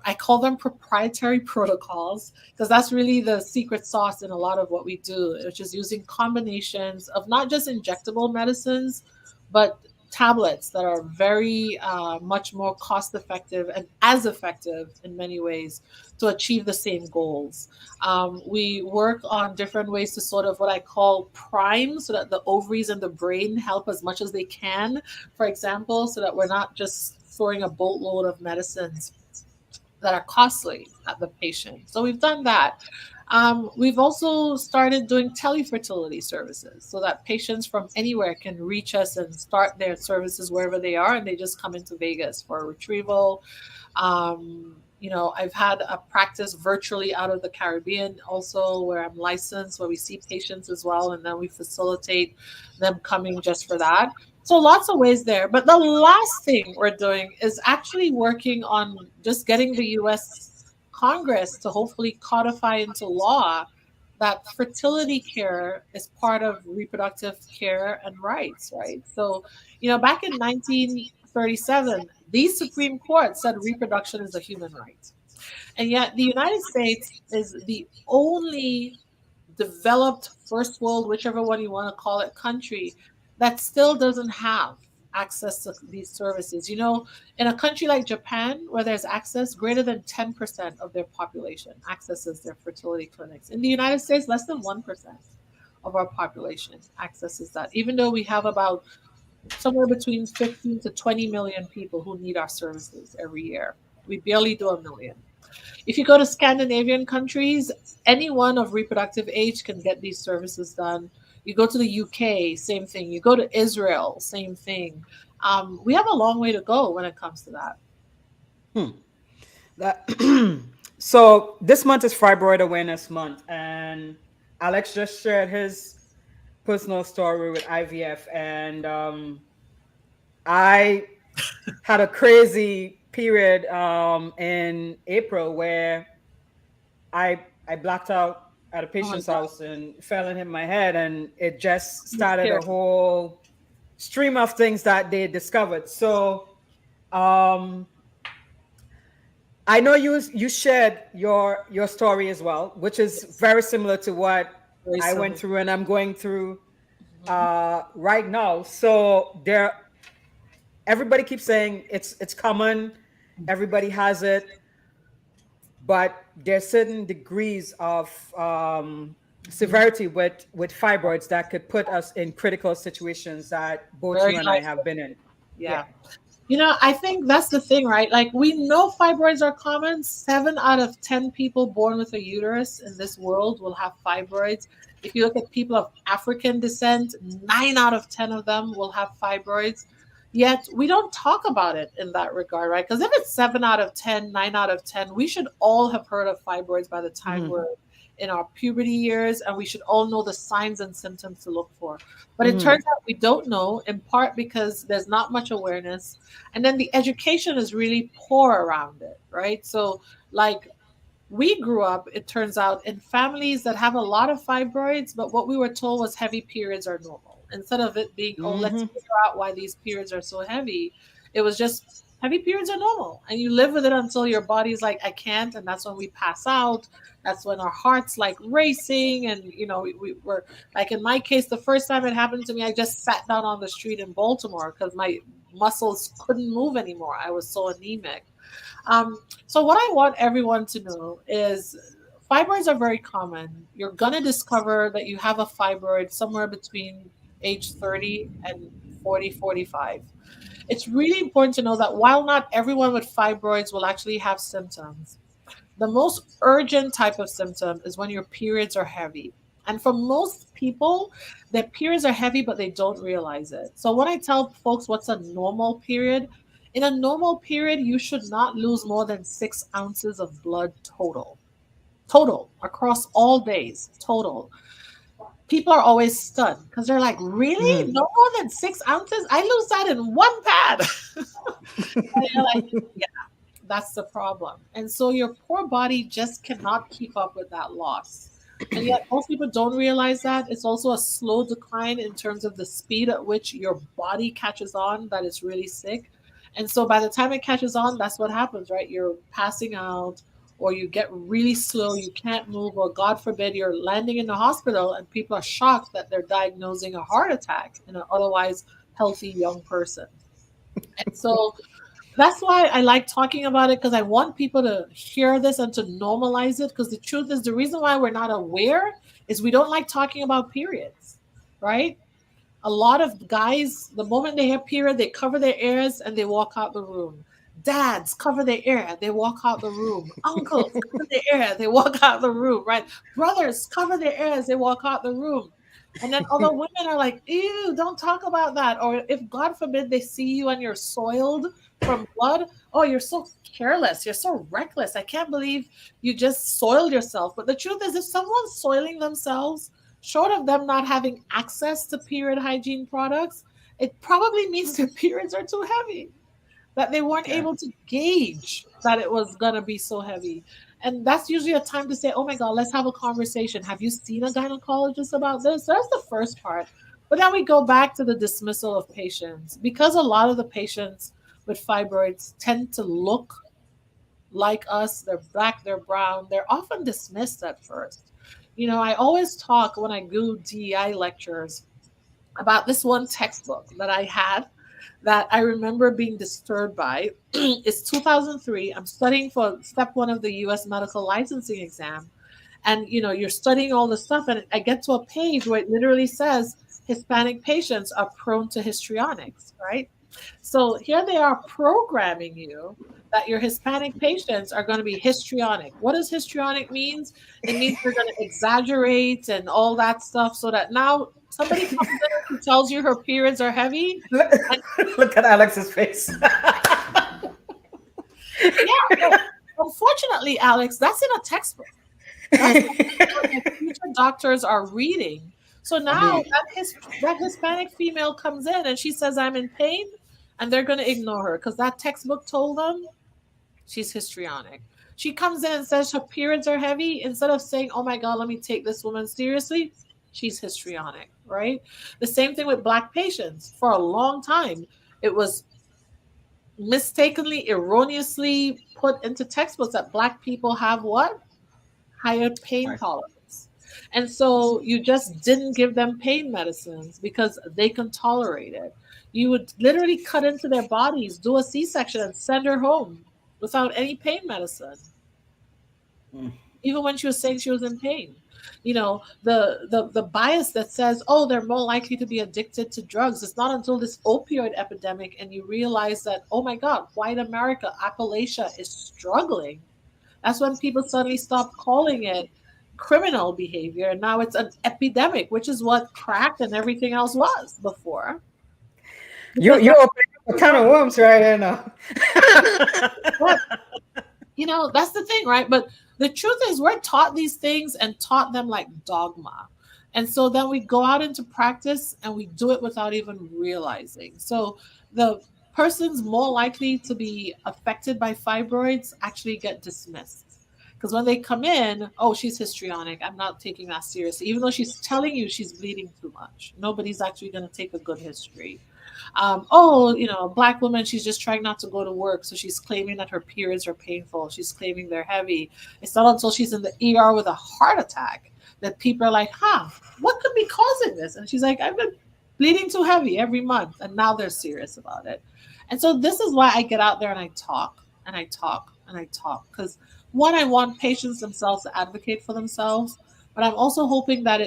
Speaker 3: I call them proprietary protocols, because that's really the secret sauce in a lot of what we do, which is using combinations of not just injectable medicines, but tablets that are very much more cost effective and as effective in many ways to achieve the same goals. We work on different ways to sort of what I call prime, so that the ovaries and the brain help as much as they can, for example, so that we're not just throwing a boatload of medicines that are costly at the patient. So we've done that. We've also started doing telefertility services so that patients from anywhere can reach us and start their services wherever they are, and they just come into Vegas for a retrieval. I've had a practice virtually out of the Caribbean also, where I'm licensed, where we see patients as well, and then we facilitate them coming just for that. So lots of ways there. But the last thing we're doing is actually working on just getting the U.S. Congress to hopefully codify into law that fertility care is part of reproductive care and rights, right? So, back in 1937, the Supreme Court said reproduction is a human right. And yet the United States is the only developed first world, whichever one you want to call it, country that still doesn't have access to these services. In a country like Japan, where there's access, greater than 10% of their population accesses their fertility clinics. In the United States, less than 1% of our population accesses that, even though we have about somewhere between 15 to 20 million people who need our services every year. We barely do 1 million. If you go to Scandinavian countries, anyone of reproductive age can get these services done. You go to the UK, same thing. You go to Israel, same thing. We have a long way to go when it comes to
Speaker 1: that. So this month is Fibroid Awareness Month, and Alex just shared his personal story with IVF, and I had a crazy period in April where I blacked out at a patient's house and fell and hit my head, and it just started a whole stream of things that they discovered. So I know you shared your story as well, which is very similar to what I went through and I'm going through right now. So everybody keeps saying it's common, everybody has it, but there's certain degrees of severity with fibroids that could put us in critical situations that both you and I have been in.
Speaker 3: Yeah. I think that's the thing, right? Like, we know fibroids are common. 7 out of 10 people born with a uterus in this world will have fibroids. If you look at people of African descent, 9 out of 10 of them will have fibroids. Yet we don't talk about it in that regard, right? Because if it's 7 out of 10, 9 out of 10, we should all have heard of fibroids by the time we're in our puberty years, and we should all know the signs and symptoms to look for. But it turns out we don't know, in part because there's not much awareness. And then the education is really poor around it, right? So, like, we grew up, it turns out, in families that have a lot of fibroids, but what we were told was heavy periods are normal. Instead of it being, oh, let's figure out why these periods are so heavy, it was just heavy periods are normal. And you live with it until your body's like, I can't. And that's when we pass out. That's when our heart's like racing. And, you know, we were like, in my case, the first time it happened to me, I just sat down on the street in Baltimore because my muscles couldn't move anymore. I was so anemic. So what I want everyone to know is fibroids are very common. You're going to discover that you have a fibroid somewhere between age 30 and 40, 45. It's really important to know that while not everyone with fibroids will actually have symptoms, the most urgent type of symptom is when your periods are heavy. And for most people, their periods are heavy, but they don't realize it. So when I tell folks what's a normal period, in a normal period, you should not lose more than 6 ounces of blood total across all days, total. People are always stunned because they're like, really? No more than 6 ounces? I lose that in one pad. And you're like, yeah, that's the problem. And so your poor body just cannot keep up with that loss. And yet most people don't realize that. It's also a slow decline in terms of the speed at which your body catches on that it's really sick. And so by the time it catches on, that's what happens, right? You're passing out, or you get really slow, you can't move, or God forbid, you're landing in the hospital and people are shocked that they're diagnosing a heart attack in an otherwise healthy young person. And so that's why I like talking about it, because I want people to hear this and to normalize it. Because the truth is, the reason why we're not aware is we don't like talking about periods, right? A lot of guys, the moment they have period, they cover their ears and they walk out the room. Dads cover their ear, they walk out the room. Uncles cover their ear, they walk out the room, right? Brothers cover their ears, they walk out the room. And then other women are like, ew, don't talk about that. Or if God forbid they see you and you're soiled from blood, oh, you're so careless, you're so reckless. I can't believe you just soiled yourself. But the truth is, if someone's soiling themselves, short of them not having access to period hygiene products, it probably means their periods are too heavy, that they weren't able to gauge that it was going to be so heavy. And that's usually a time to say, oh my God, let's have a conversation. Have you seen a gynecologist about this? That's the first part. But then we go back to the dismissal of patients, because a lot of the patients with fibroids tend to look like us. They're black, they're brown. They're often dismissed at first. You know, I always talk when I do DEI lectures about this one textbook that I had that I remember being disturbed by. It's 2003. I'm studying for step 1 of the US medical licensing exam. And, you know, you're studying all this stuff. And I get to a page where it literally says Hispanic patients are prone to histrionics, right? So here they are programming you that your Hispanic patients are going to be histrionic. What does histrionic means? It means they're going to exaggerate and all that stuff, so that now somebody comes in who tells you her periods are heavy.
Speaker 1: Look at Alex's face.
Speaker 3: Yeah, unfortunately, Alex, that's in a textbook. That's what future doctors are reading. So now that Hispanic female comes in and she says, I'm in pain, and they're going to ignore her because that textbook told them she's histrionic. She comes in and says her periods are heavy. Instead of saying, oh my God, let me take this woman seriously, she's histrionic, right? The same thing with Black patients. For a long time, it was mistakenly, erroneously put into textbooks that Black people have what? Higher pain tolerance. And so you just didn't give them pain medicines because they can tolerate it. You would literally cut into their bodies, do a C-section, and send her home without any pain medicine. Even when she was saying she was in pain. You know, the bias that says, oh, they're more likely to be addicted to drugs. It's not until this opioid epidemic and you realize that, oh my God, white America, Appalachia is struggling. That's when people suddenly stop calling it criminal behavior. And now it's an epidemic, which is what crack and everything else was before.
Speaker 1: You're opening What kind of worms right here now?
Speaker 3: But, that's the thing, right? But the truth is, we're taught these things and taught them like dogma. And so then we go out into practice and we do it without even realizing. So the persons more likely to be affected by fibroids actually get dismissed. Because when they come in, oh, she's histrionic. I'm not taking that seriously. Even though she's telling you she's bleeding too much, nobody's actually going to take a good history. Black woman, she's just trying not to go to work. So she's claiming that her periods are painful. She's claiming they're heavy. It's not until she's in the ER with a heart attack that people are like, what could be causing this? And she's like, I've been bleeding too heavy every month. And now they're serious about it. And so this is why I get out there and I talk and I talk and I talk. Because one, I want patients themselves to advocate for themselves, but I'm also hoping that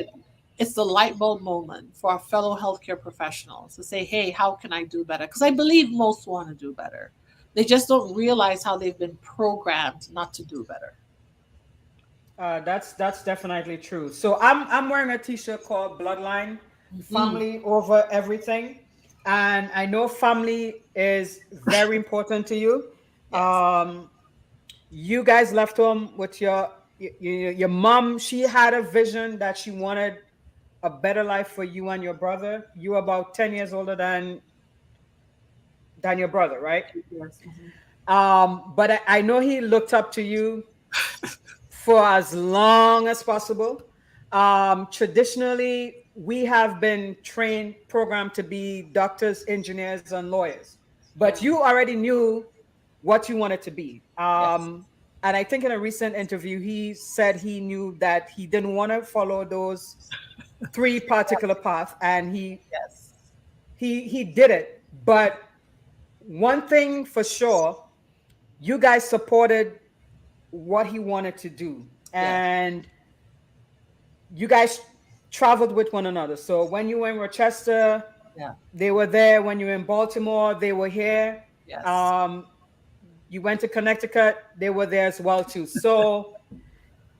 Speaker 3: it's the light bulb moment for our fellow healthcare professionals to say, hey, how can I do better? Because I believe most want to do better. They just don't realize how they've been programmed not to do better.
Speaker 1: That's definitely true. So I'm wearing a T-shirt called Bloodline, family over everything, and I know family is very important to you. Yes. You guys left home with your mom. She had a vision that she wanted a better life for you and your brother. You're about 10 years older than your brother, right?
Speaker 3: Yes.
Speaker 1: But I know he looked up to you for as long as possible. Traditionally, we have been programmed to be doctors, engineers, and lawyers. But you already knew what you wanted to be. And I think in a recent interview, he said he knew that he didn't want to follow those 3 particular paths, and he did it. But one thing for sure, you guys supported what he wanted to do, and you guys traveled with one another. So when you were in Rochester, they were there. When you were in Baltimore, they were here. You went to Connecticut, they were there as well too. So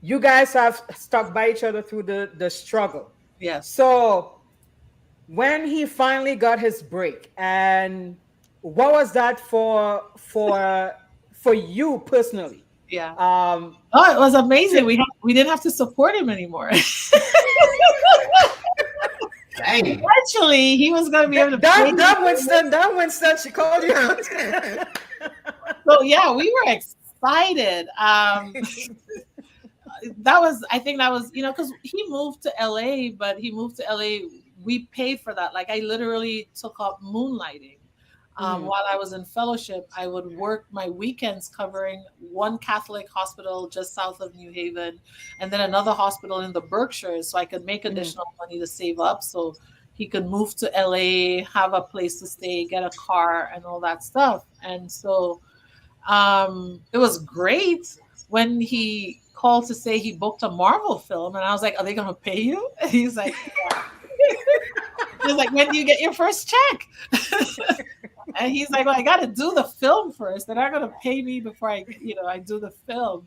Speaker 1: you guys have stuck by each other through the struggle.
Speaker 3: Yes.
Speaker 1: So when he finally got his break, and what was that for you personally?
Speaker 3: Yeah. It was amazing. We didn't have to support him anymore.
Speaker 2: Dang.
Speaker 3: Actually, he was going to be able to.
Speaker 1: Don Winston, she called you out.
Speaker 3: So yeah, we were excited. I think that was, because he moved to LA, but he moved to LA. We paid for that. Like I literally took up moonlighting. While I was in fellowship, I would work my weekends covering one Catholic hospital just south of New Haven, and then another hospital in the Berkshires, so I could make additional money to save up so he could move to LA, have a place to stay, get a car, and all that stuff. And so it was great when he called to say he booked a Marvel film, and I was like, "Are they going to pay you?" And he's like, "Yeah." He's like, "When do you get your first check?" And he's like, "Well, I got to do the film first. They're not going to pay me before I do the film."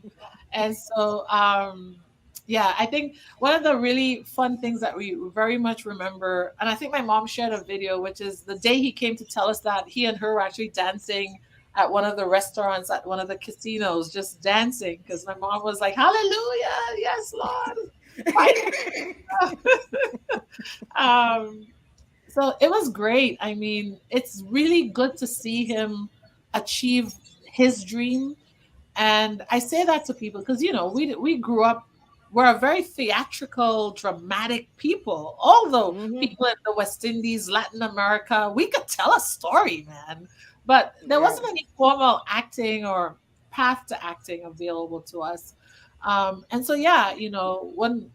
Speaker 3: And so, I think one of the really fun things that we very much remember, and I think my mom shared a video, which is the day he came to tell us that he and her were actually dancing at one of the restaurants at one of the casinos, just dancing, because my mom was like, "Hallelujah, yes, Lord." So it was great. I mean, it's really good to see him achieve his dream. And I say that to people because, we grew up, we're a very theatrical, dramatic people. Although people in the West Indies, Latin America, we could tell a story, man. But there wasn't any formal acting or path to acting available to us. And so,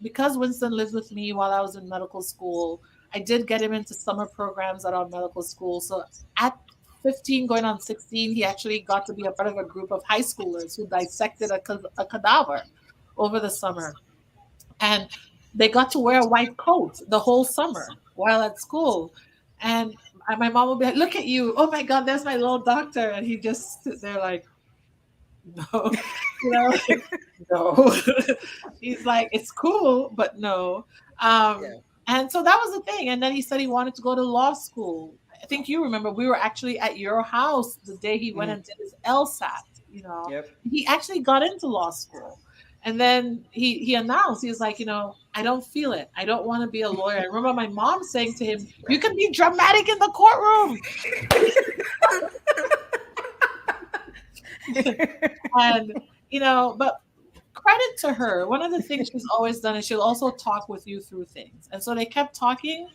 Speaker 3: because Winston lived with me while I was in medical school, I did get him into summer programs at our medical school. So at 15, going on 16, he actually got to be a part of a group of high schoolers who dissected a cadaver over the summer. And they got to wear a white coat the whole summer while at school. And my mom would be like, "Look at you. Oh my God, there's my little doctor." And he just sit there like, "No, no." He's like, "It's cool, but no." And so that was the thing. And then he said he wanted to go to law school. I think you remember we were actually at your house the day he went and did his LSAT.
Speaker 1: Yep.
Speaker 3: He actually got into law school. And then he announced, he was like, I don't feel it. I don't want to be a lawyer. I remember my mom saying to him, you can be dramatic in the courtroom. And, but credit to her. One of the things she's always done is she'll also talk with you through things. And so they kept talking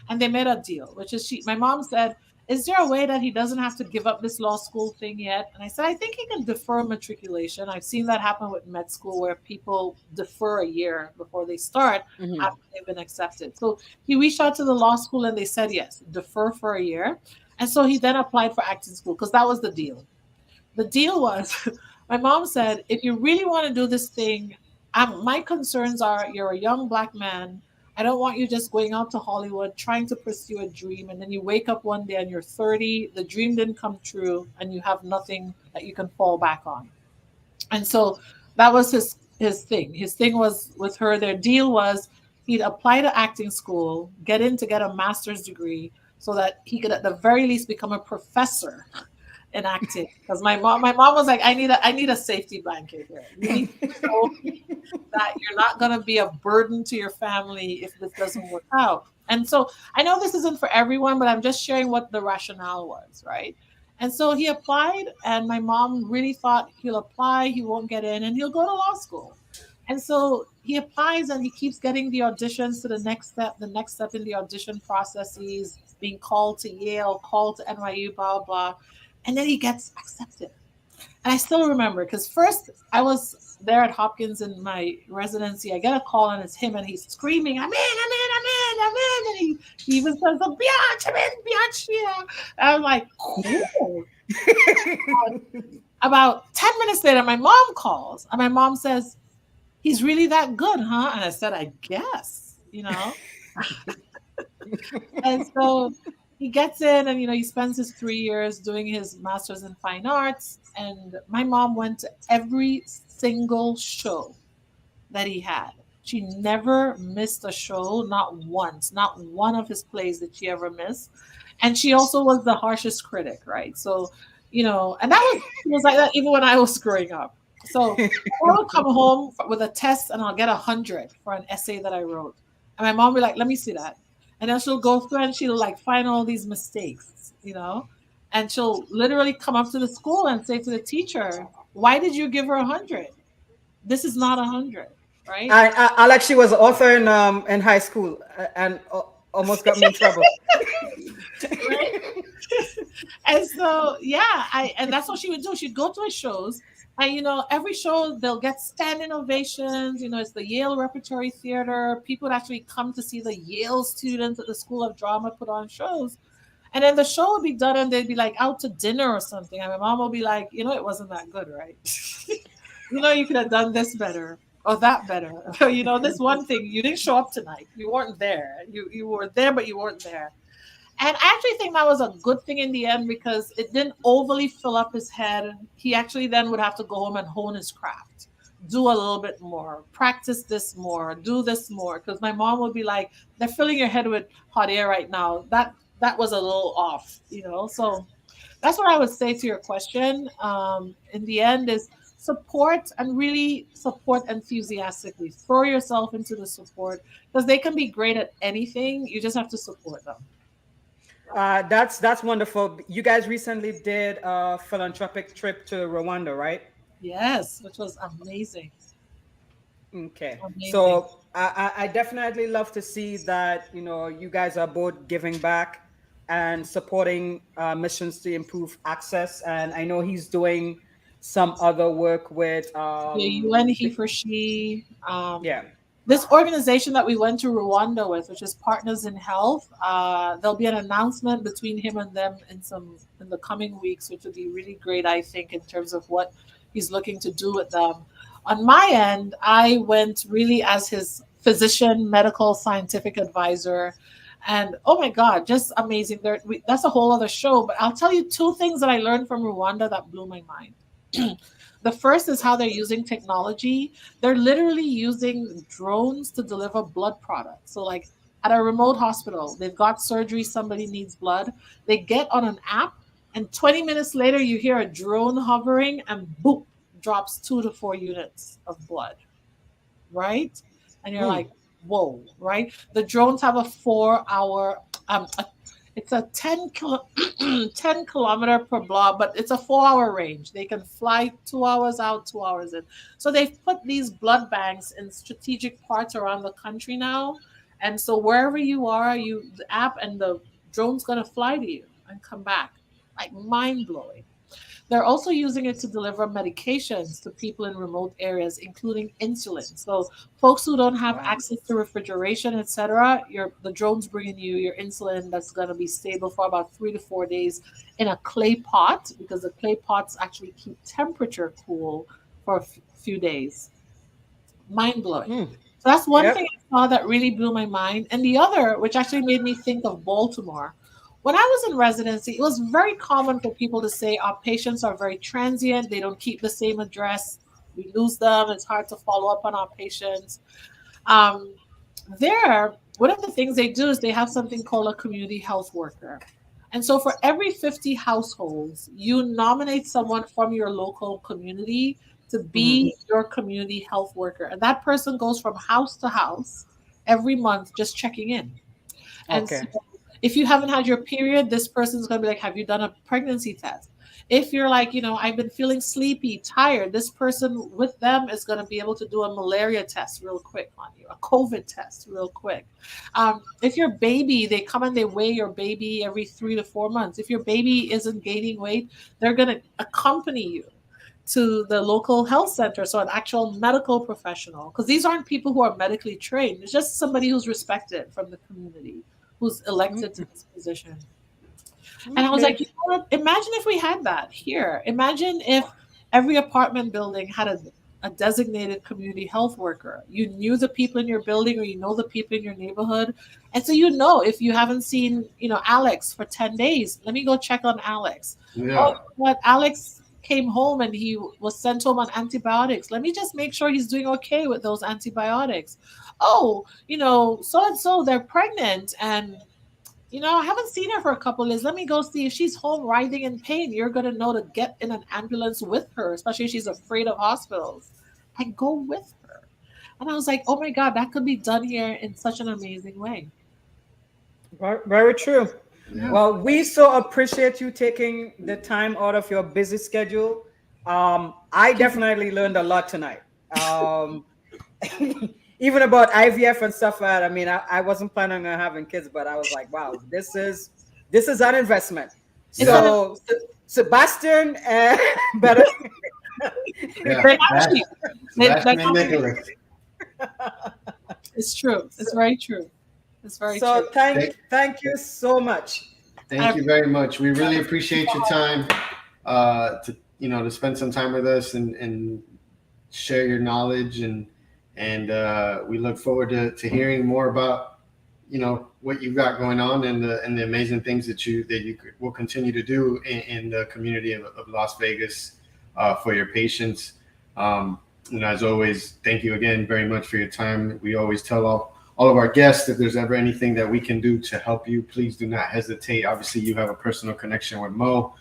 Speaker 3: and they made a deal, which is my mom said, is there a way that he doesn't have to give up this law school thing yet? And I said, I think he can defer matriculation. I've seen that happen with med school where people defer a year before they start after they've been accepted. So he reached out to the law school and they said, yes, defer for a year. And so he then applied for acting school because that was the deal. The deal was, my mom said, if you really want to do this thing, my concerns are you're a young Black man. I don't want you just going out to Hollywood, trying to pursue a dream, and then you wake up one day and you're 30, the dream didn't come true, and you have nothing that you can fall back on. And so that was his thing. His thing was with her, their deal was he'd apply to acting school, get a master's degree so that he could at the very least become a professor in acting. Because my mom was like, I need a safety blanket here. You need to know that you're not going to be a burden to your family if this doesn't work out. And so I know this isn't for everyone, but I'm just sharing what the rationale was, right? And so he applied, and my mom really thought he'll apply, he won't get in, and he'll go to law school. And so he applies and he keeps getting the auditions to the next step in the audition processes, being called to Yale, called to NYU, blah, blah. And then he gets accepted. And I still remember, because first I was there at Hopkins in my residency. I get a call and it's him and he's screaming, I'm in. And he even says, Biatch, I'm in, Biatch, yeah. And I'm like, cool. About 10 minutes later, my mom calls and my mom says, he's really that good, huh? And I said, I guess, And so he gets in and, he spends his 3 years doing his master's in fine arts. And my mom went to every single show that he had. She never missed a show, not once. Not one of his plays did she ever miss. And she also was the harshest critic, right? So, and that was like that even when I was growing up. So I would come home with a test and I'll get 100 for an essay that I wrote. And my mom would be like, let me see that. And then she'll go through and she'll find all these mistakes, and she'll literally come up to the school and say to the teacher, why did you give her 100? This is not 100, right?
Speaker 1: I actually was an author in high school and almost got me in trouble.
Speaker 3: Right? And so, and that's what she would do. She'd go to his shows. And, every show they'll get standing ovations. It's the Yale Repertory Theater. People would actually come to see the Yale students at the School of Drama put on shows. And then the show would be done and they'd be out to dinner or something. And my mom would be like, it wasn't that good, right? You could have done this better or that better. This one thing, you didn't show up tonight. You weren't there. You were there, but you weren't there. And I actually think that was a good thing in the end because it didn't overly fill up his head. He actually then would have to go home and hone his craft, do a little bit more, practice this more, do this more. Because my mom would be like, they're filling your head with hot air right now. That was a little off, So that's what I would say to your question. In the end is support and really support enthusiastically. Throw yourself into the support because they can be great at anything. You just have to support them.
Speaker 1: That's wonderful. You guys recently did a philanthropic trip to Rwanda, right?
Speaker 3: Yes, which was amazing.
Speaker 1: Okay. Amazing. So I definitely love to see that, you guys are both giving back and supporting missions to improve access. And I know he's doing some other work with
Speaker 3: the UN He for She.
Speaker 1: Yeah.
Speaker 3: This organization that we went to Rwanda with, which is Partners in Health, there'll be an announcement between him and them in the coming weeks, which would be really great, I think, in terms of what he's looking to do with them. On my end, I went really as his physician, medical, scientific advisor. And oh my God, just amazing. That's a whole other show. But I'll tell you two things that I learned from Rwanda that blew my mind. The first is how they're using technology. They're literally using drones to deliver blood products. So at a remote hospital. They've got surgery, somebody needs blood. They get on an app, and 20 minutes later, you hear a drone hovering, and boop, drops 2 to 4 units of blood, right? And you're like, whoa, right? The drones have a 4-hour, it's a 10 kilometer per block, but it's a 4-hour range. They can fly 2 hours out, 2 hours in. So they've put these blood banks in strategic parts around the country now. And so wherever you are, the app and the drone's going to fly to you and come back. Like mind blowing. They're also using it to deliver medications to people in remote areas, including insulin. So folks who don't have access to refrigeration, etc., the drone's bringing you your insulin that's going to be stable for about 3 to 4 days in a clay pot, because the clay pots actually keep temperature cool for a few days. Mind blowing. So that's one thing I saw that really blew my mind. And the other, which actually made me think of Baltimore. When I was in residency, it was very common for people to say our patients are very transient. They don't keep the same address. We lose them. It's hard to follow up on our patients. There, one of the things they do is they have something called a community health worker. And so for every 50 households, you nominate someone from your local community to be your community health worker. And that person goes from house to house every month just checking in. And so if you haven't had your period, this person's going to be like, have you done a pregnancy test? If you're like, I've been feeling sleepy, tired, this person with them is going to be able to do a malaria test real quick on you, a COVID test real quick. If your baby, they come and they weigh your baby every 3 to 4 months. If your baby isn't gaining weight, they're going to accompany you to the local health center, so an actual medical professional, because these aren't people who are medically trained. It's just somebody who's respected from the community, who's elected to this position. And I was like, imagine if we had that here. Imagine if every apartment building had a designated community health worker. You knew the people in your building, or the people in your neighborhood. And so if you haven't seen, Alex for 10 days, let me go check on Alex. Oh, what Alex came home and he was sent home on antibiotics. Let me just make sure he's doing okay with those antibiotics. Oh, so-and-so, they're pregnant, and, I haven't seen her for a couple of days. Let me go see if she's home writhing in pain. You're going to know to get in an ambulance with her, especially if she's afraid of hospitals, and go with her. And I was like, oh my God, that could be done here in such an amazing way.
Speaker 1: Very true.
Speaker 2: Yeah.
Speaker 1: Well, we so appreciate you taking the time out of your busy schedule. I definitely learned a lot tonight. Even about IVF and stuff like that. I mean, I wasn't planning on having kids, but I was like, wow, this is an investment. So Sebastian better.
Speaker 3: It's true. It's very true. It's very true.
Speaker 1: So thank you so much.
Speaker 2: Thank you very much. We really appreciate your time to spend some time with us and share your knowledge, and we look forward to hearing more about what you've got going on and the amazing things that you will continue to do in the community of Las Vegas for your patients. As always, thank you again very much for your time. We always tell all of our guests, if there's ever anything that we can do to help you, please do not hesitate. Obviously, you have a personal connection with Mo,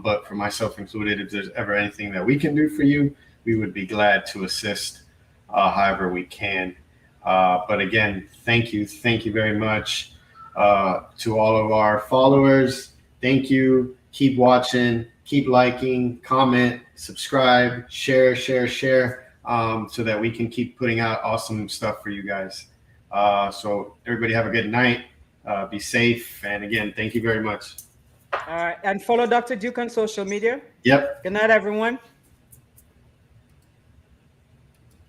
Speaker 2: but for myself included, if there's ever anything that we can do for you, we would be glad to assist however we can. But again, thank you very much to all of our followers. Thank you. Keep watching, keep liking, comment, subscribe, share, so that we can keep putting out awesome stuff for you guys. So everybody have a good night. Be safe. And again, thank you very much.
Speaker 1: All right. And follow Dr. Duke on social media.
Speaker 2: Yep.
Speaker 1: Good night, everyone.